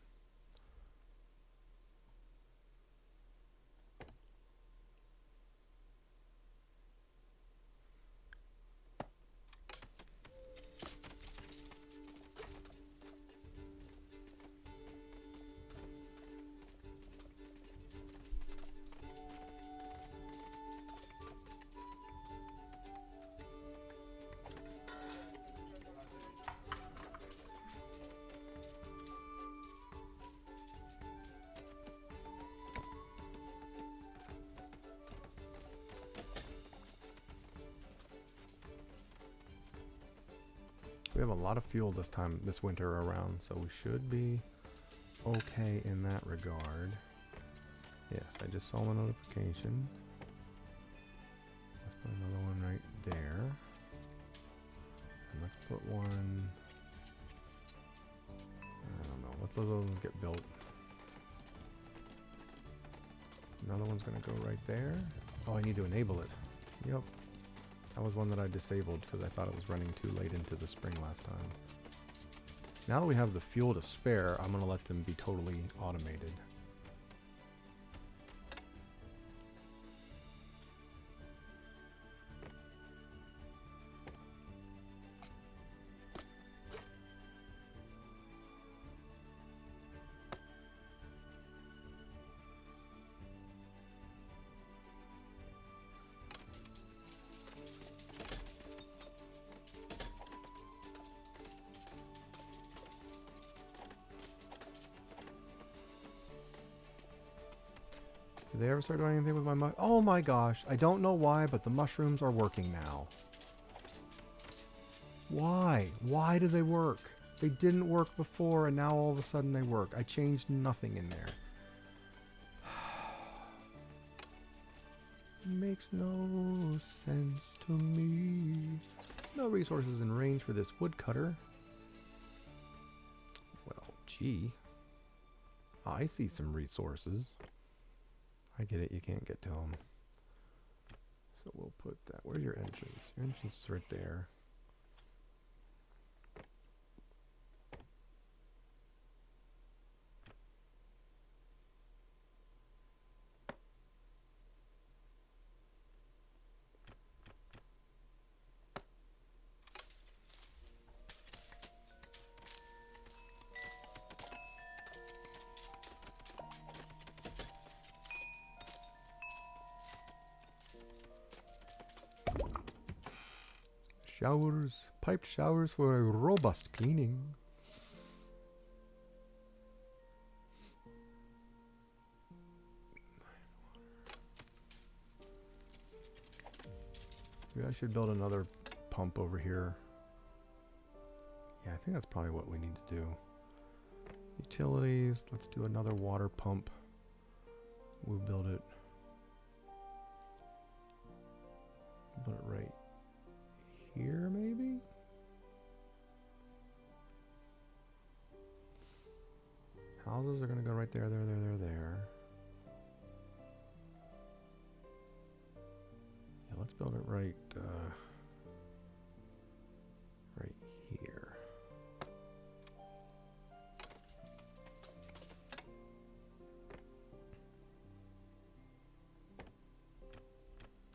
We have a lot of fuel this winter around, so we should be okay in that regard. Yes, I just saw a notification. Let's put another one right there. And let's put one... I don't know, let's let those ones get built. Another one's gonna go right there. Oh, I need to enable it. Yep. That was one that I disabled because I thought it was running too late into the spring last time. Now that we have the fuel to spare, I'm going to let them be totally automated. Did they ever start doing anything with my oh my gosh, I don't know why, but the mushrooms are working now. Why? Why do they work? They didn't work before, and now all of a sudden they work. I changed nothing in there. Makes no sense to me. No resources in range for this woodcutter. Well, gee. I see some resources. I get it, you can't get to them. So we'll put that. Where's your entrance? Your entrance is right there. Showers, piped showers for a robust cleaning. Maybe I should build another pump over here. Yeah, I think that's probably what we need to do. Utilities, let's do another water pump. We'll build it. Build it right here, maybe? Houses are going to go right there, there. Yeah, let's build it right here.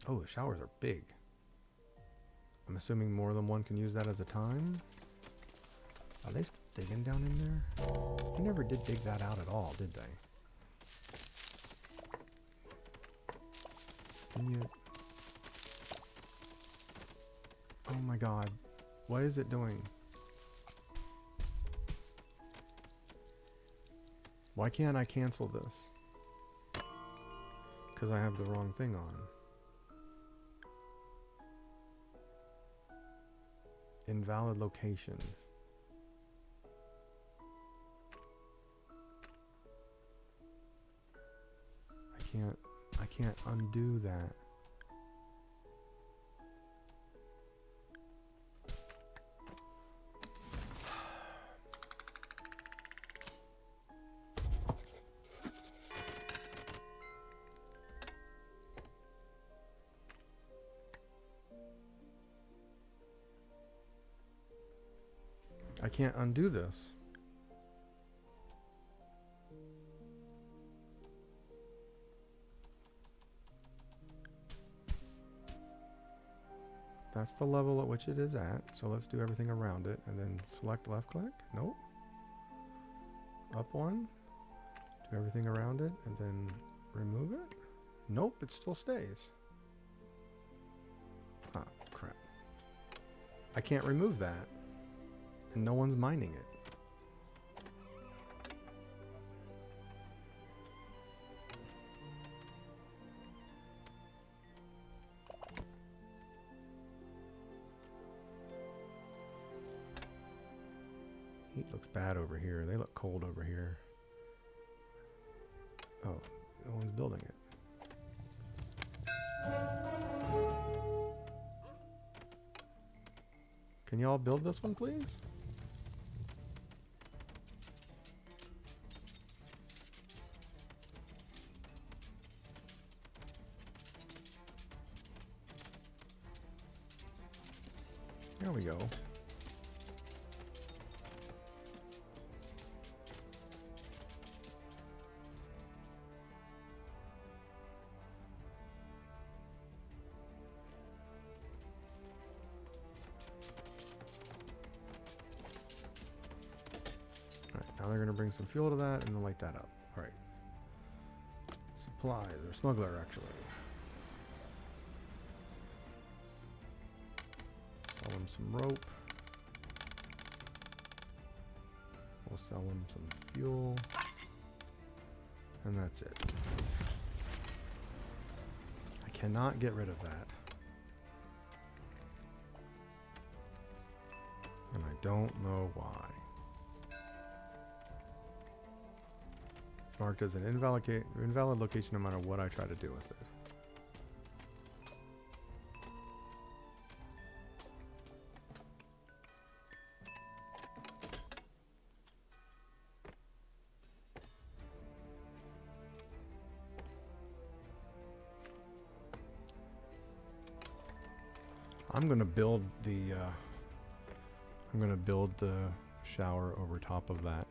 Oh, the showers are big. I'm assuming more than one can use that as a time. Are they still digging down in there? They never did dig that out at all, did they? Can you... Oh my god. What is it doing? Why can't I cancel this? Because I have the wrong thing on. Invalid location. I can't undo that. I can't undo this. That's the level at which it is at, so let's do everything around it and then select left click. Nope. Up one. Do everything around it and then remove it. Nope, it still stays. Ah, crap. I can't remove that. And no one's mining it. Heat looks bad over here. They look cold over here. Oh, no one's building it. Can y'all build this one, please? There we go. Now they're going to bring some fuel to that and then light that up. All right. Supplies, or smuggler, actually. Sell him some rope. We'll sell him some fuel. And that's it. cannot get rid of that. And I don't know why. It's marked as an invalid location no matter what I try to do with it. I'm gonna build the shower over top of that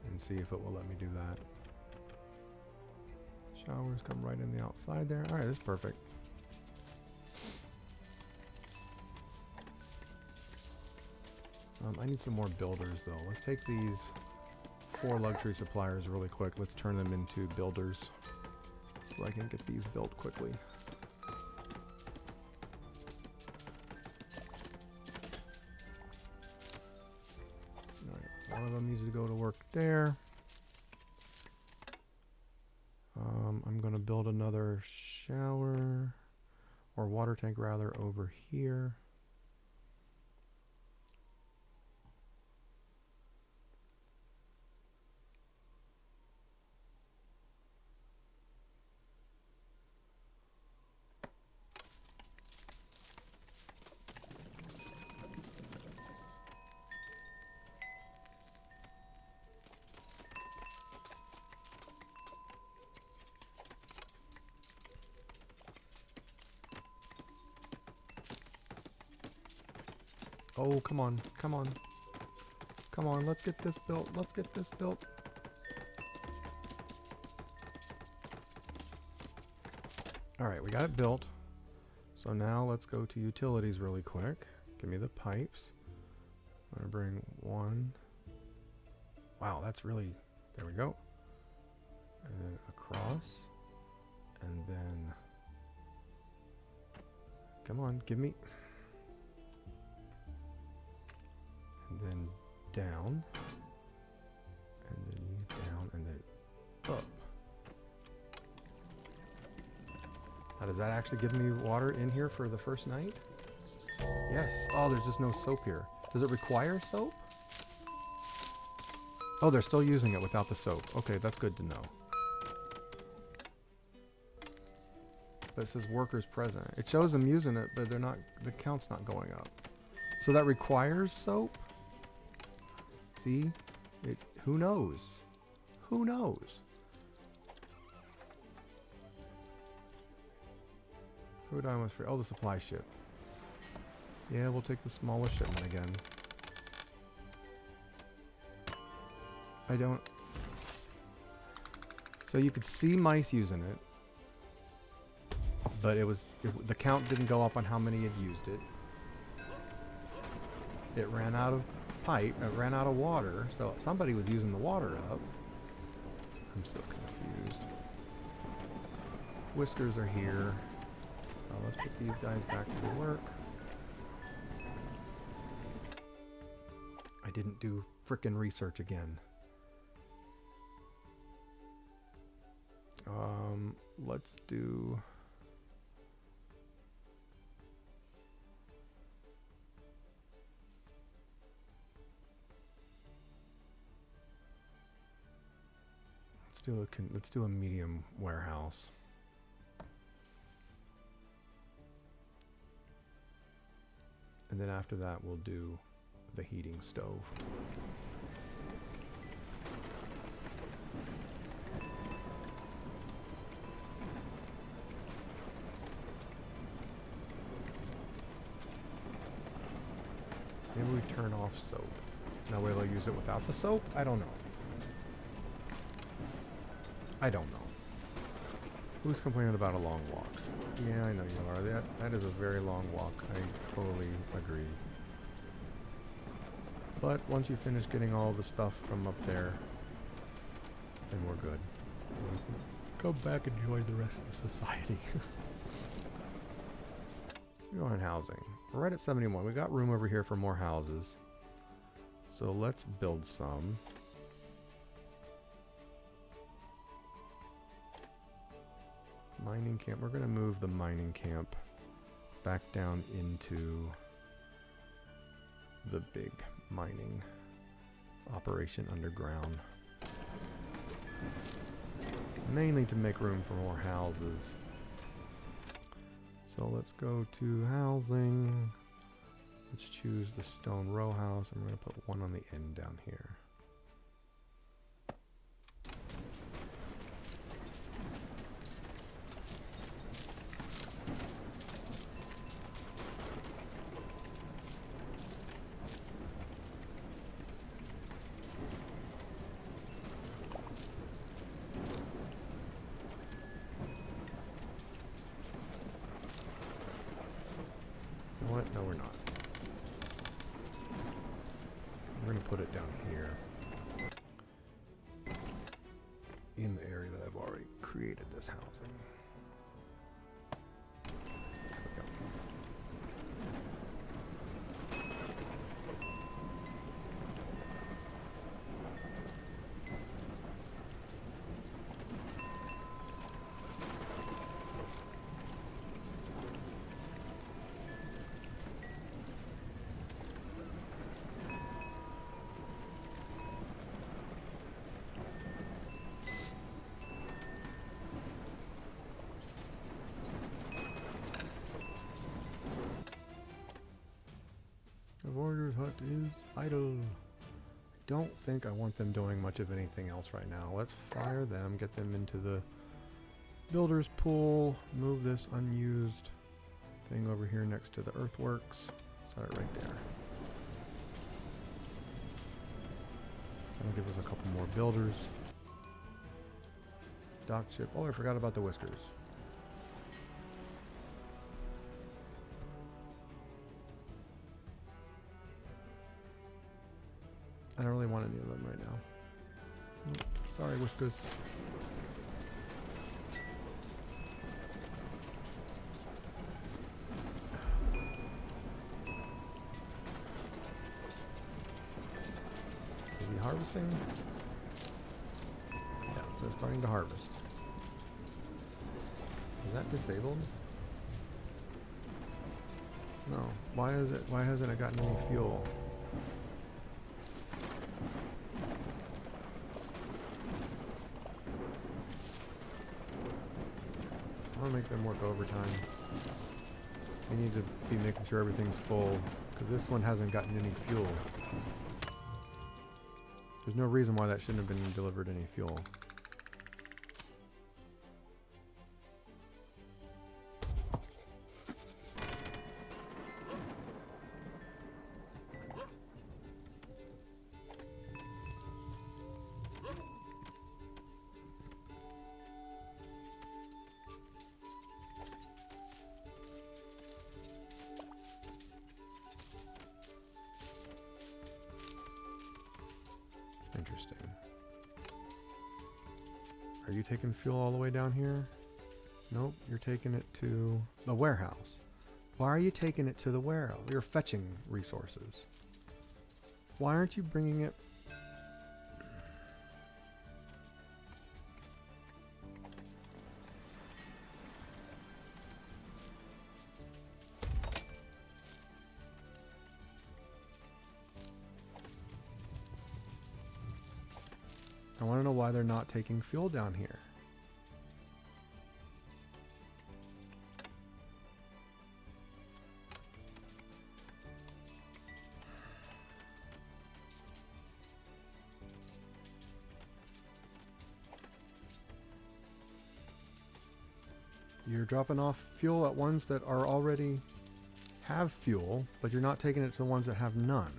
and see if it will let me do that. Showers come right in the outside there. Alright, that's perfect. I need some more builders though. Let's take these 4 luxury suppliers really quick. Let's turn them into builders so I can get these built quickly. One of them needs to go to work there. I'm going to build another shower, or water tank rather, over here. Oh, come on, come on. Come on, let's get this built. Let's get this built. Alright, we got it built. So now let's go to utilities really quick. Give me the pipes. I'm going to bring 1. Wow, that's really... There we go. And then across. And then... Come on, give me... And then down, and then you down, and then up. Now, does that actually give me water in here for the first night? Yes. Oh, there's just no soap here. Does it require soap? Oh, they're still using it without the soap. Okay, that's good to know. But it says workers present. It shows them using it, but they're not. The count's not going up. So that requires soap? See? Who knows? Who knows? Who would I almost for? Oh, the supply ship. Yeah, we'll take the smallest shipment again. I don't... So you could see mice using it. But the count didn't go up on how many had used it. It ran out of pipe, it ran out of water, so somebody was using the water up. I'm so confused. Whiskers are here. Let's put these guys back to work. I didn't do frickin' research again. Let's do... Let's do a medium warehouse. And then after that we'll do the heating stove. Maybe we turn off soap. Now will I use it without the soap? I don't know. I don't know. Who's complaining about a long walk? Yeah, I know you are. That is a very long walk. I totally agree. But once you finish getting all the stuff from up there, then we're good. We can come back and enjoy the rest of society. We're on housing. We're right at 71. We got room over here for more houses. So let's build some. Mining camp. We're going to move the mining camp back down into the big mining operation underground. Mainly to make room for more houses. So let's go to housing. Let's choose the stone row house. I'm going to put one on the end down here. What? No, we're not. We're going to put it down here in the area that I've already created this housing. There we go. The warrior's hut is idle. Don't think I want them doing much of anything else right now. Let's fire them, get them into the builder's pool, move this unused thing over here next to the earthworks. Set it right there. That'll give us a couple more builders. Dock ship. Oh, I forgot about the whiskers. I don't really want any of them right now. Nope. Sorry, Whiskers. Is he harvesting? Yes, they're starting to harvest. Is that disabled? No. Why is it? Why hasn't it gotten any fuel? I'll make them work overtime. We need to be making sure everything's full, because this one hasn't gotten any fuel. There's no reason why that shouldn't have been delivered any fuel. Interesting. Are you taking fuel all the way down here? Nope, you're taking it to the warehouse. Why are you taking it to the warehouse? You're fetching resources. Why aren't you bringing it? I want to know why they're not taking fuel down here. You're dropping off fuel at ones that are already have fuel, but you're not taking it to the ones that have none.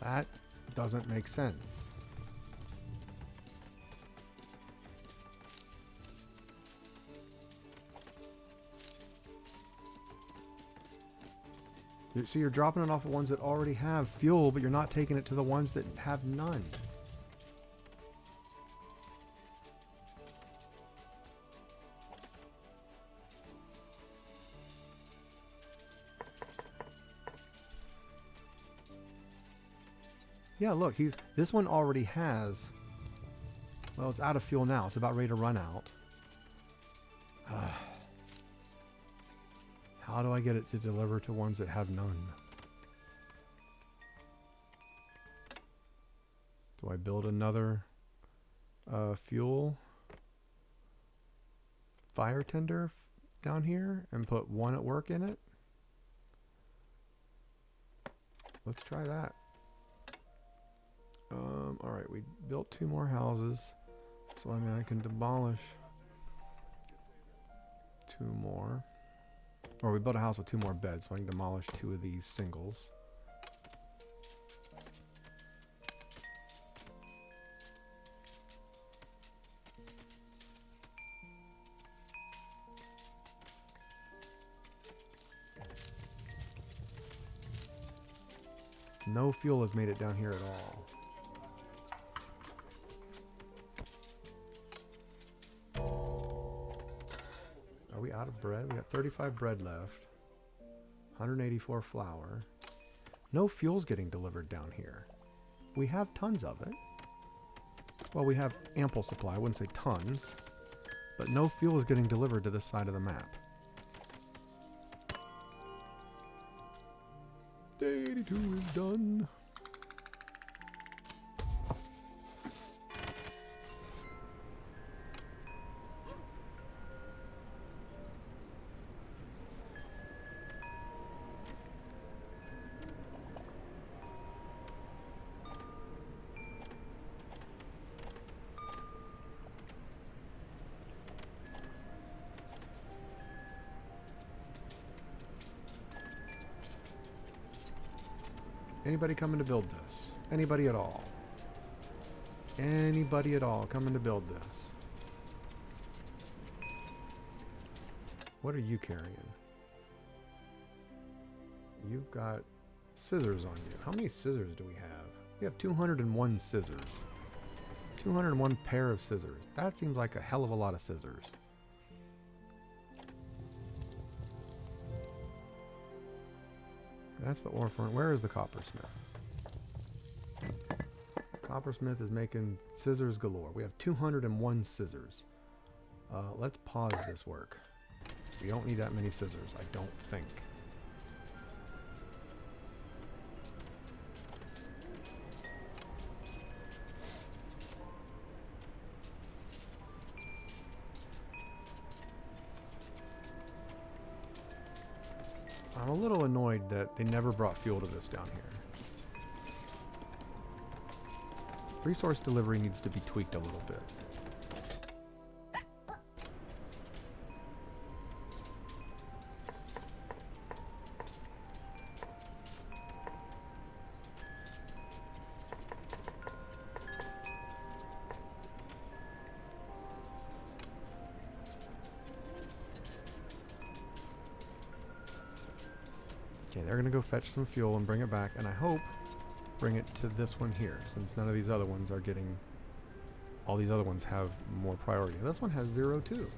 That doesn't make sense. So you're dropping it off at ones that already have fuel, but you're not taking it to the ones that have none. Yeah, look, this one already has, well, it's out of fuel now. It's about ready to run out. How do I get it to deliver to ones that have none? Do I build another fuel fire tender down here and put one at work in it? Let's try that. Alright, we built 2 more houses. So I mean I can demolish 2 more. Or we built a house with 2 more beds, so I can demolish 2 of these singles. No fuel has made it down here at all. Are we out of bread? We got 35 bread left. 184 flour. No fuel's getting delivered down here. We have tons of it. Well, we have ample supply. I wouldn't say tons. But no fuel is getting delivered to this side of the map. Day 82 is done. Anybody coming to build this? Anybody at all? Anybody at all coming to build this? What are you carrying? You've got scissors on you. How many scissors do we have? We have 201 scissors. 201 pair of scissors. That seems like a hell of a lot of scissors. That's the ore furnace. Where is the coppersmith? Coppersmith is making scissors galore. We have 201 scissors. Let's pause this work. We don't need that many scissors, I don't think. I'm a little annoyed that they never brought fuel to this down here. Resource delivery needs to be tweaked a little bit. Okay, they're going to go fetch some fuel and bring it back, and I hope bring it to this one here, since none of these other ones are getting... All these other ones have more priority. This one has 0 too.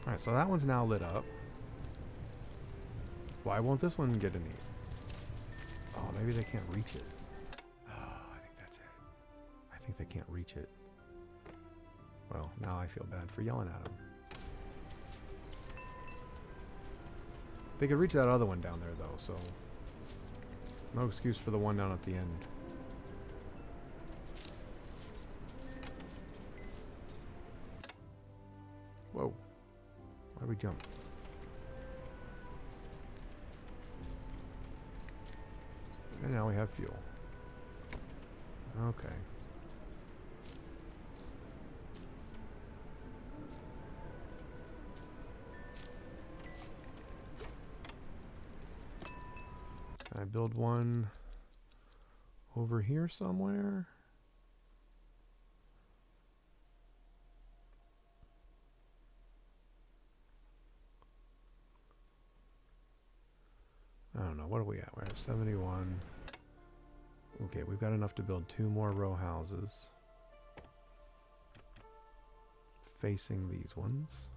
Alright, so that one's now lit up. Why won't this one get any? Oh, maybe they can't reach it. Oh, I think that's it. I think they can't reach it. Well, now I feel bad for yelling at them. They could reach that other one down there, though, so... No excuse for the one down at the end. Whoa. Why did we jump? And now we have fuel. Okay. Can I build one over here somewhere? I don't know. What are we at? We're at 71. Okay, we've got enough to build 2 more row houses. Facing these ones.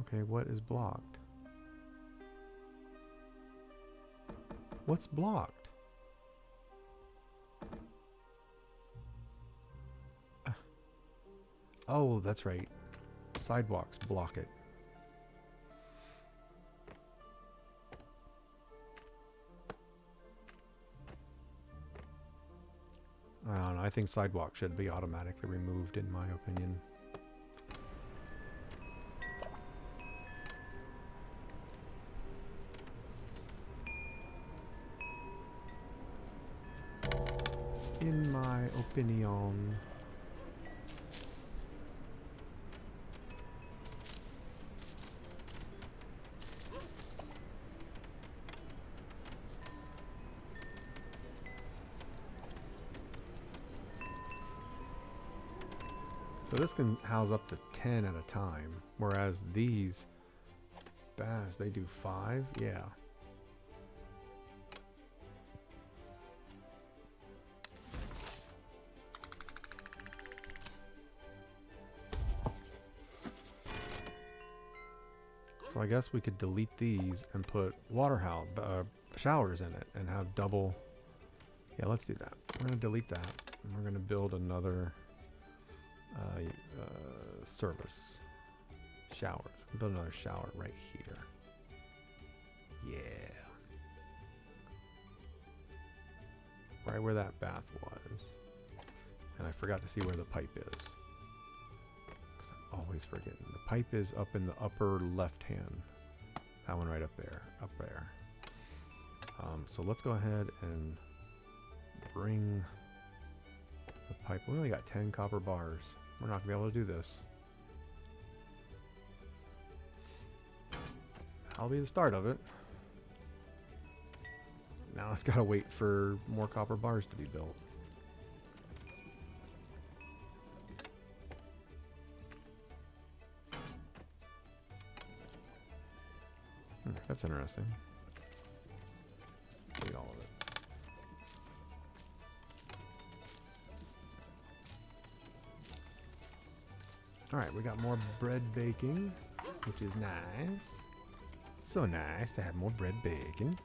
Okay, what is blocked? What's blocked? Oh, that's right. Sidewalks block it. I don't know. I think sidewalks should be automatically removed, in my opinion. In my opinion. So this can house up to 10 at a time, whereas these baths, they do 5? Yeah. So I guess we could delete these and put showers in it and have double. Yeah, let's do that. We're going to delete that, and we're going to build another service. Showers. Build another shower right here. Yeah. Right where that bath was. And I forgot to see where the pipe is. Because I'm always forgetting. The pipe is up in the upper left hand. That one right up there. Up there. So let's go ahead and bring the pipe. We only got 10 copper bars. We're not going to be able to do this. That'll be the start of it. Now it's got to wait for more copper bars to be built. That's interesting. Delete all of it. Alright, we got more bread baking, which is nice. So nice to have more bread baking.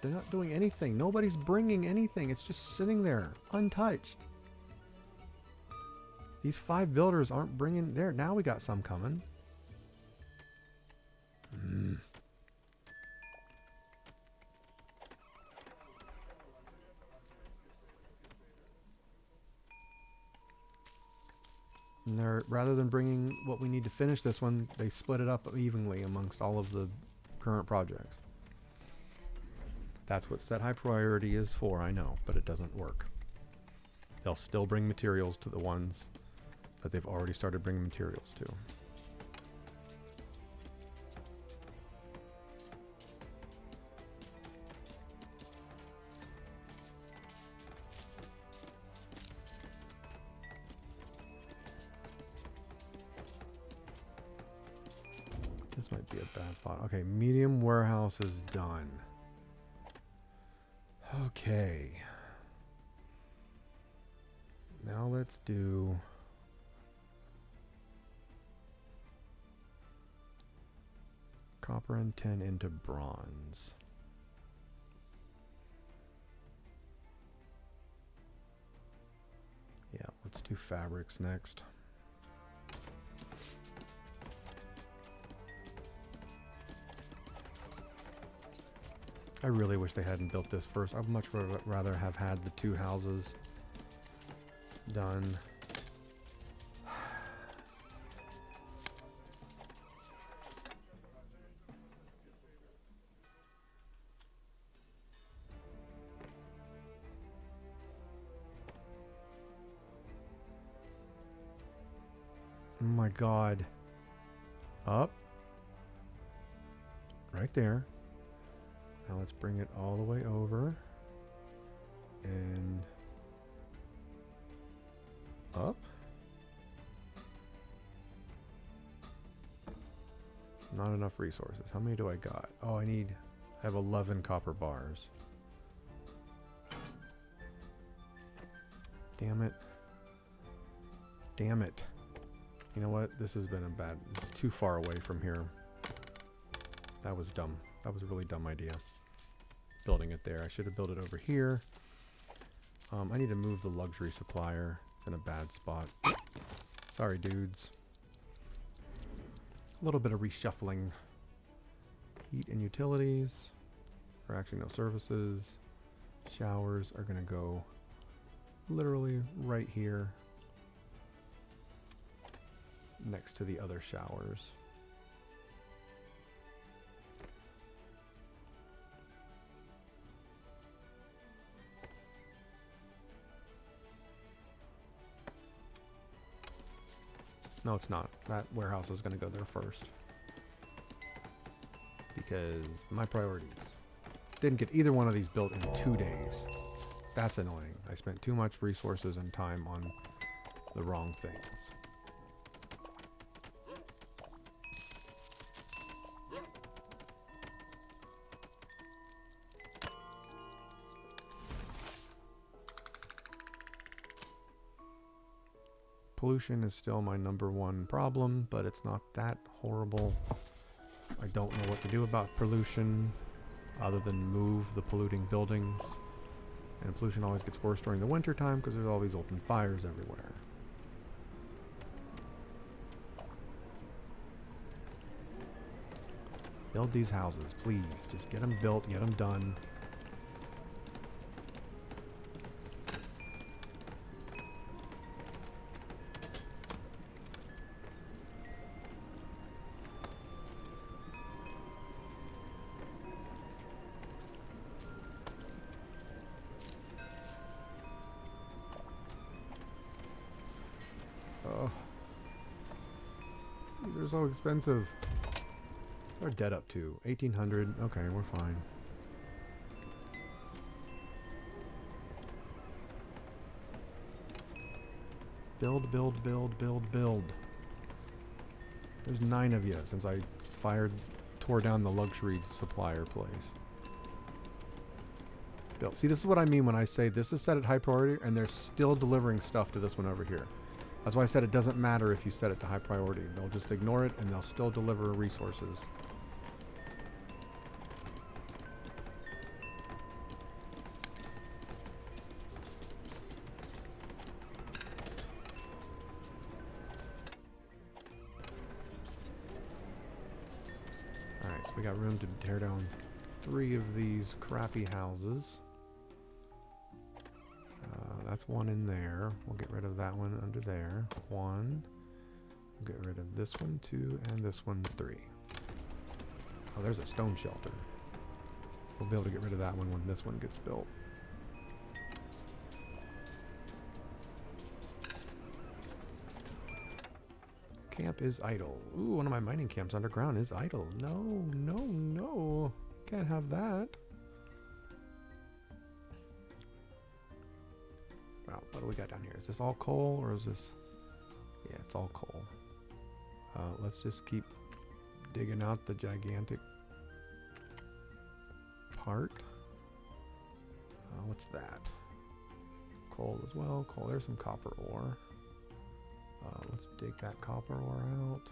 They're not doing anything. Nobody's bringing anything. It's just sitting there, untouched. These 5 builders aren't bringing... There, now we got some coming. And they're, rather than bringing what we need to finish this one, they split it up evenly amongst all of the current projects. That's what set high priority is for, I know, but it doesn't work. They'll still bring materials to the ones that they've already started bringing materials to. This might be a bad spot. Okay, medium warehouse is done. Okay. Now let's do... copper and tin into bronze. Yeah, let's do fabrics next. I really wish they hadn't built this first. I'd much rather have had the 2 houses done. Oh my god. Up. Right there. Now let's bring it all the way over. And up. Not enough resources. How many do I got? Oh, I have 11 copper bars. Damn it. Damn it. You know what? This has been a bad... This is too far away from here. That was dumb. That was a really dumb idea. Building it there. I should have built it over here. I need to move the luxury supplier. It's in a bad spot. Sorry, dudes. A little bit of reshuffling. Heat and utilities. Or actually, no, services. Showers are going to go literally right here. Next to the other showers. No, it's not. That warehouse is going to go there first. Because my priorities. Didn't get either one of these built in 2 days. That's annoying. I spent too much resources and time on the wrong things. Pollution is still my #1 problem, but it's not that horrible. I don't know what to do about pollution other than move the polluting buildings. And pollution always gets worse during the winter time because there's all these open fires everywhere. Build these houses, please. Just get them built, get them done. These are so expensive. What's our debt up to? 1,800. Okay, we're fine. Build, build, build, build, build. There's 9 of you since I tore down the luxury supplier place. Build. See, this is what I mean when I say this is set at high priority and they're still delivering stuff to this one over here. That's why I said it doesn't matter if you set it to high priority. They'll just ignore it and they'll still deliver resources. Alright, so we got room to tear down 3 of these crappy houses. That's 1 in there. We'll get rid of that one under there. 1. We'll get rid of this one, 2, and this one, 3. Oh, there's a stone shelter. We'll be able to get rid of that one when this one gets built. Camp is idle. Ooh, one of my mining camps underground is idle. No, no, no. Can't have that. Wow, what do we got down here? Is this all coal or is this... Yeah, it's all coal. Let's just keep digging out the gigantic part. What's that? Coal as well. Coal, there's some copper ore. Let's dig that copper ore out.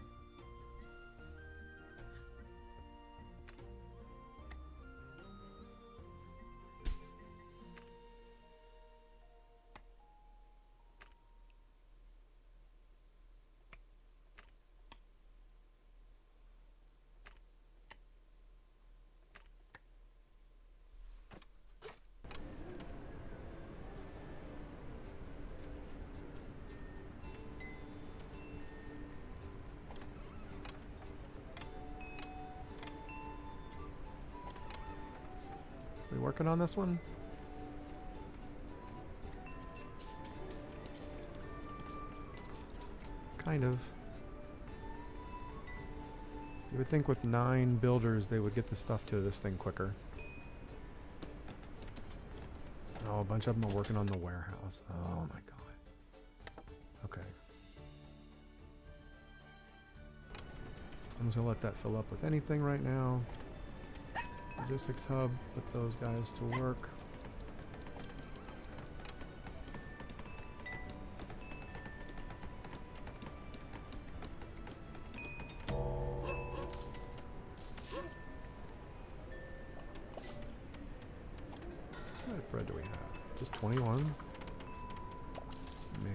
We working on this one? Kind of. You would think with 9 builders they would get the stuff to this thing quicker. Oh, a bunch of them are working on the warehouse. Oh my god. Okay. I'm just gonna let that fill up with anything right now. Logistics hub, put those guys to work. What much bread do we have? Just 21? Meh.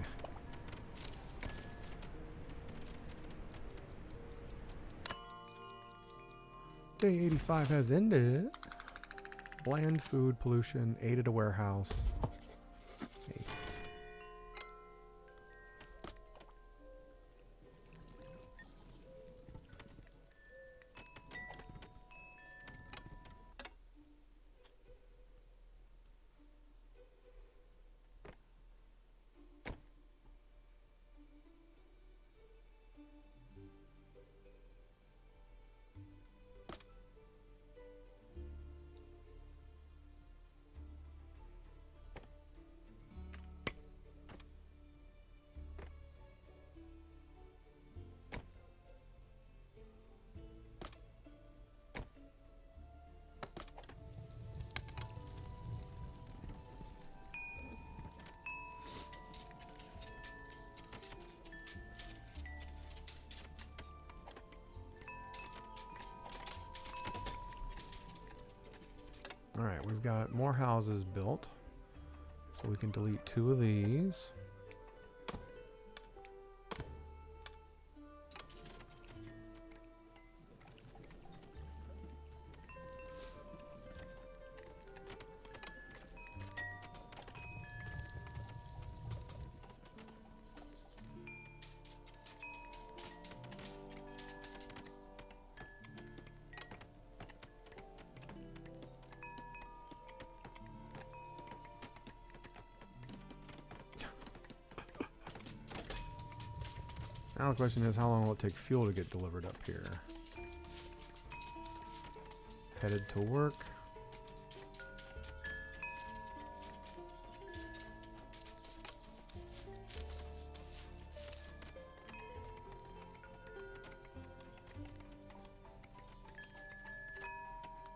Day 85 has ended. Bland food pollution aided a warehouse. Hey. Alright, we've got more houses built. So we can delete 2 of these. Now the question is, how long will it take fuel to get delivered up here? Headed to work.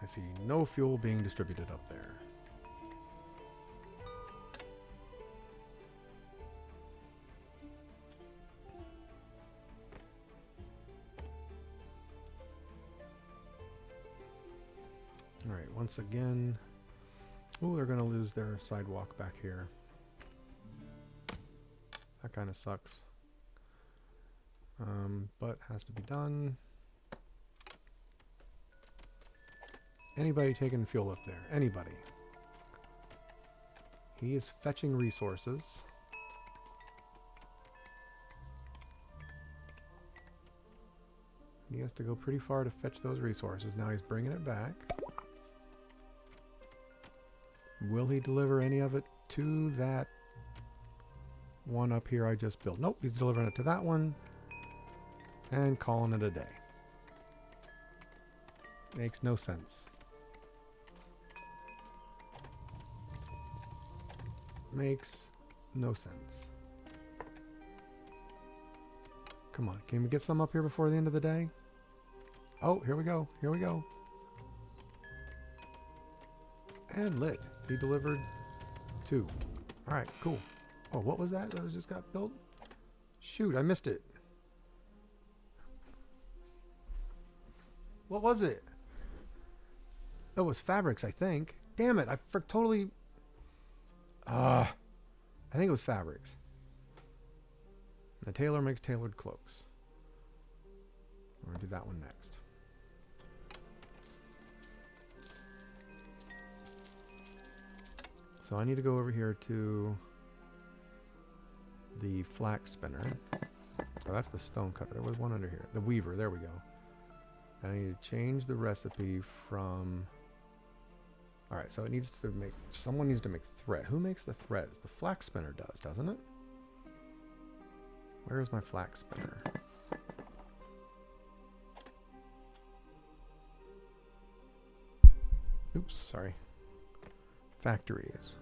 I see no fuel being distributed up there. Alright, once again... Oh, they're going to lose their sidewalk back here. That kind of sucks. But has to be done. Anybody taking fuel up there? Anybody? He is fetching resources. He has to go pretty far to fetch those resources. Now he's bringing it back. Will he deliver any of it to that one up here I just built? Nope, he's delivering it to that one and calling it a day. Makes no sense. Makes no sense. Come on, can we get some up here before the end of the day? Oh, here we go. Here we go. And lit. He delivered 2. Alright, cool. Oh, what was that that just got built? Shoot, I missed it. What was it? That was fabrics, I think. Damn it, I totally... I think it was fabrics. The tailor makes tailored cloaks. We're going to do that one next. So I need to go over here to the flax spinner. Oh, that's the stone cutter. There was one under here. The weaver. There we go. And I need to change the recipe from... Alright, so it needs to make... Someone needs to make thread. Who makes the threads? The flax spinner does, doesn't it? Where is my flax spinner? Oops, sorry. Factories.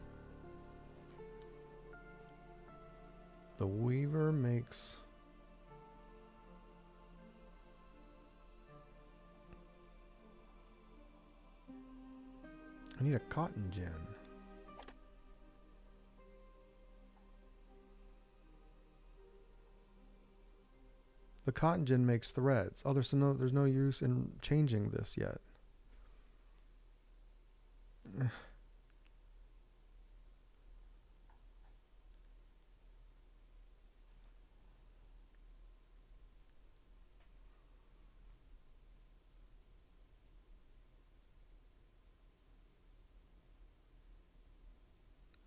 The weaver makes... I need a cotton gin. The cotton gin makes threads. Oh, there's no use in changing this yet.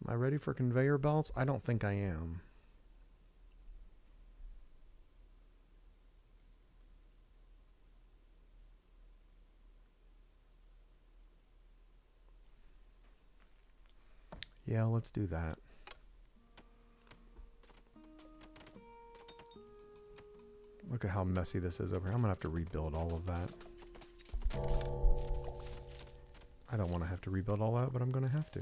Am I ready for conveyor belts? I don't think I am. Yeah, let's do that. Look at how messy this is over here. I'm gonna have to rebuild all of that. I don't want to have to rebuild all that, but I'm gonna have to.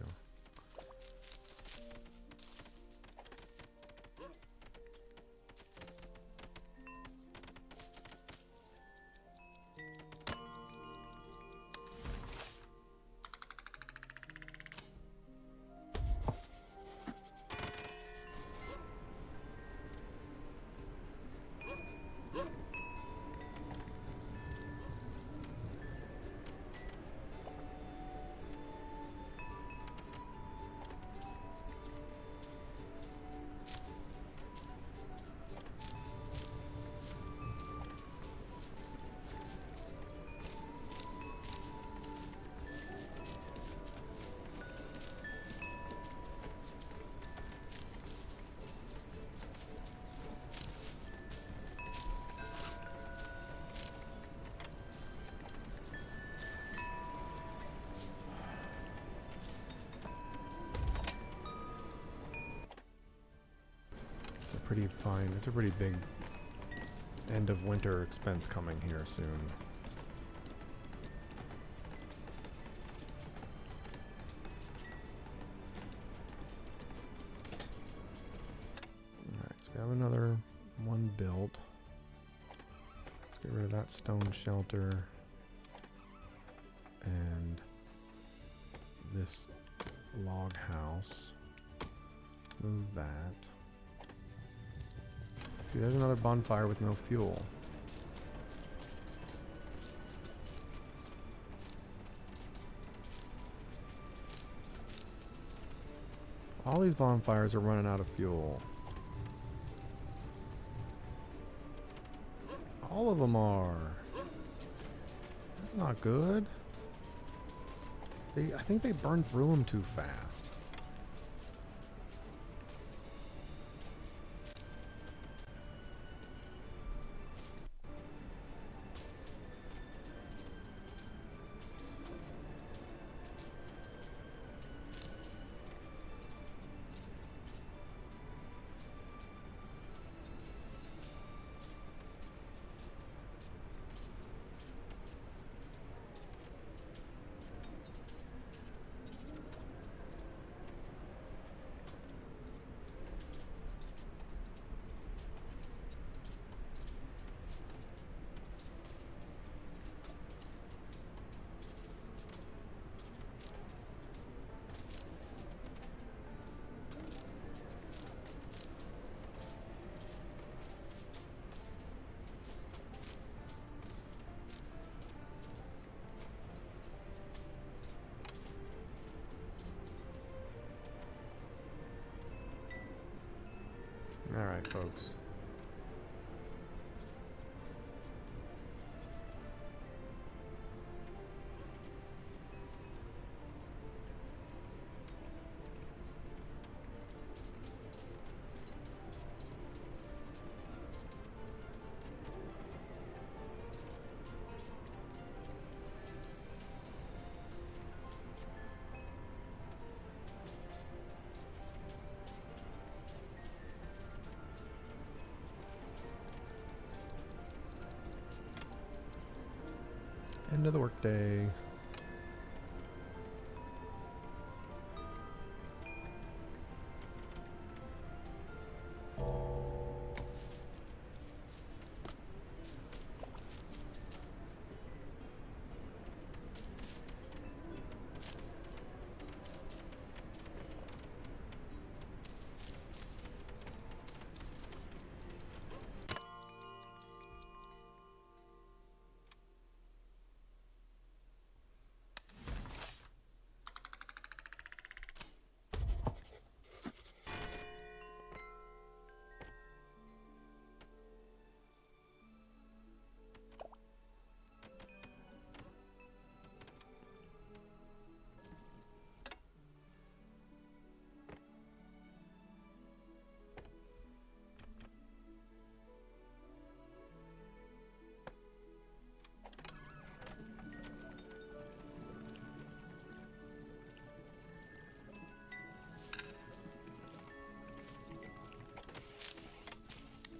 Pretty fine. It's a pretty big end of winter expense coming here soon. Alright, so we have another one built. Let's get rid of that stone shelter. And this log house. Move that. See, there's another bonfire with no fuel. All these bonfires are running out of fuel. All of them are. That's not good. I think they burned through them too fast. Alright, folks. End of the workday.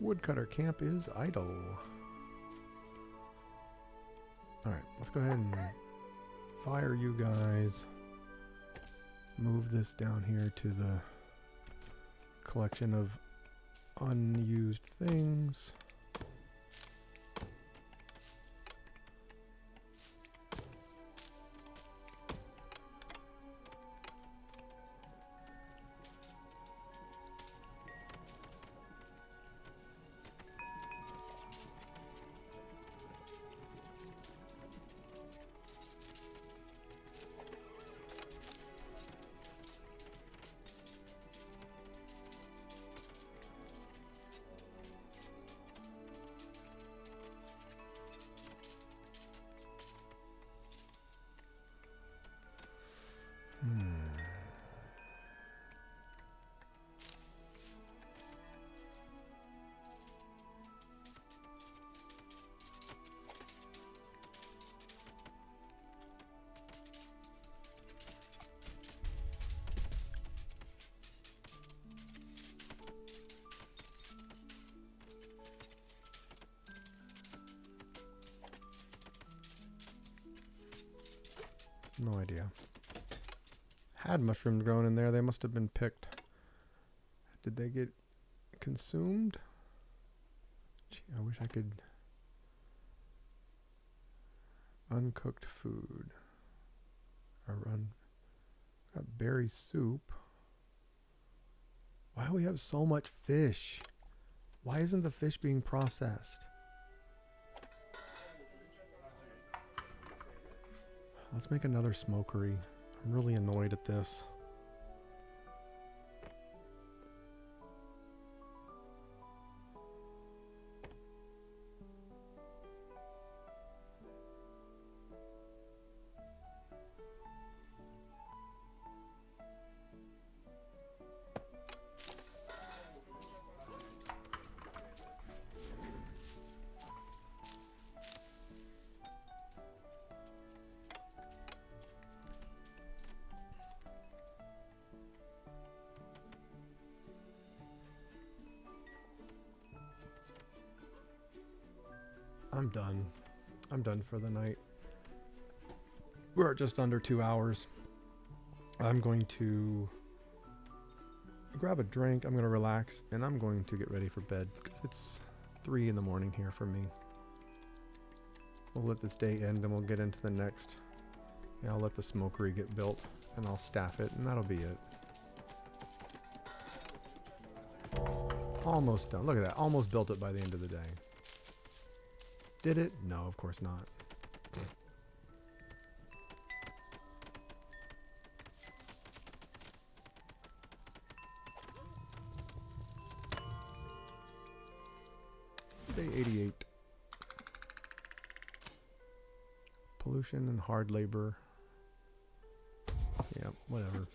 Woodcutter camp is idle. Alright, let's go ahead and fire you guys. Move this down here to the collection of unused things. No idea. Had mushrooms growing in there. They must have been picked. Did they get consumed? Gee, I wish I could. Uncooked food. Or got berry soup. Why do we have so much fish? Why isn't the fish being processed? Let's make another smokery. I'm really annoyed at this. I'm done. I'm done for the night. We're at just under 2 hours. I'm going to grab a drink. I'm going to relax, and I'm going to get ready for bed because it's 3 in the morning here for me. We'll let this day end, and we'll get into the next. Yeah, I'll let the smokery get built, and I'll staff it, and that'll be it. Almost done. Look at that. Almost built it by the end of the day. Did it? No, of course not. Day 88. Pollution and hard labor. Yeah, whatever.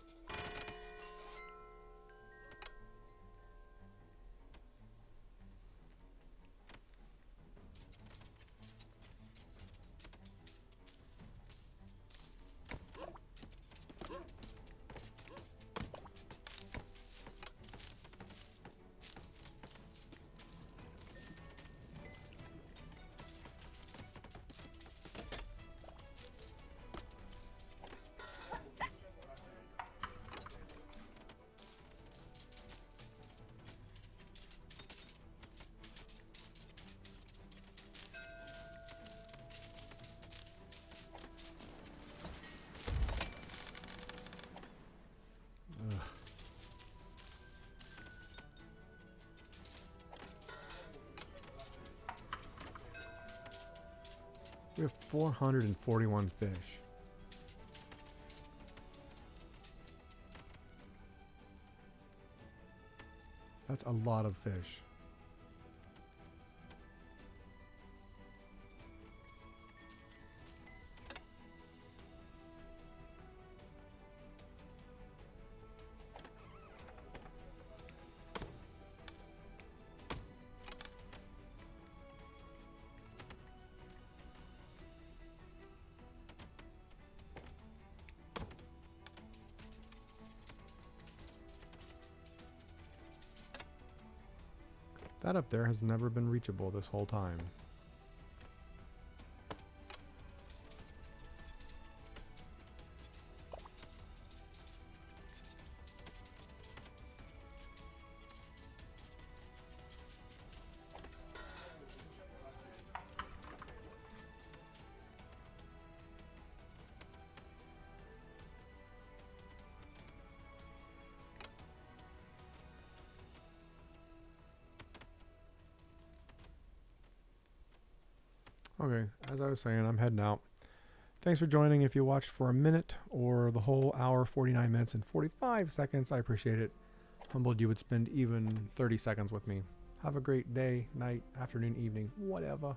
We have 441 fish. That's a lot of fish. That up there has never been reachable this whole time. Okay, as I was saying, I'm heading out. Thanks for joining. If you watched for a minute or the whole hour, 49 minutes and 45 seconds, I appreciate it. Humbled you would spend even 30 seconds with me. Have a great day, night, afternoon, evening, whatever.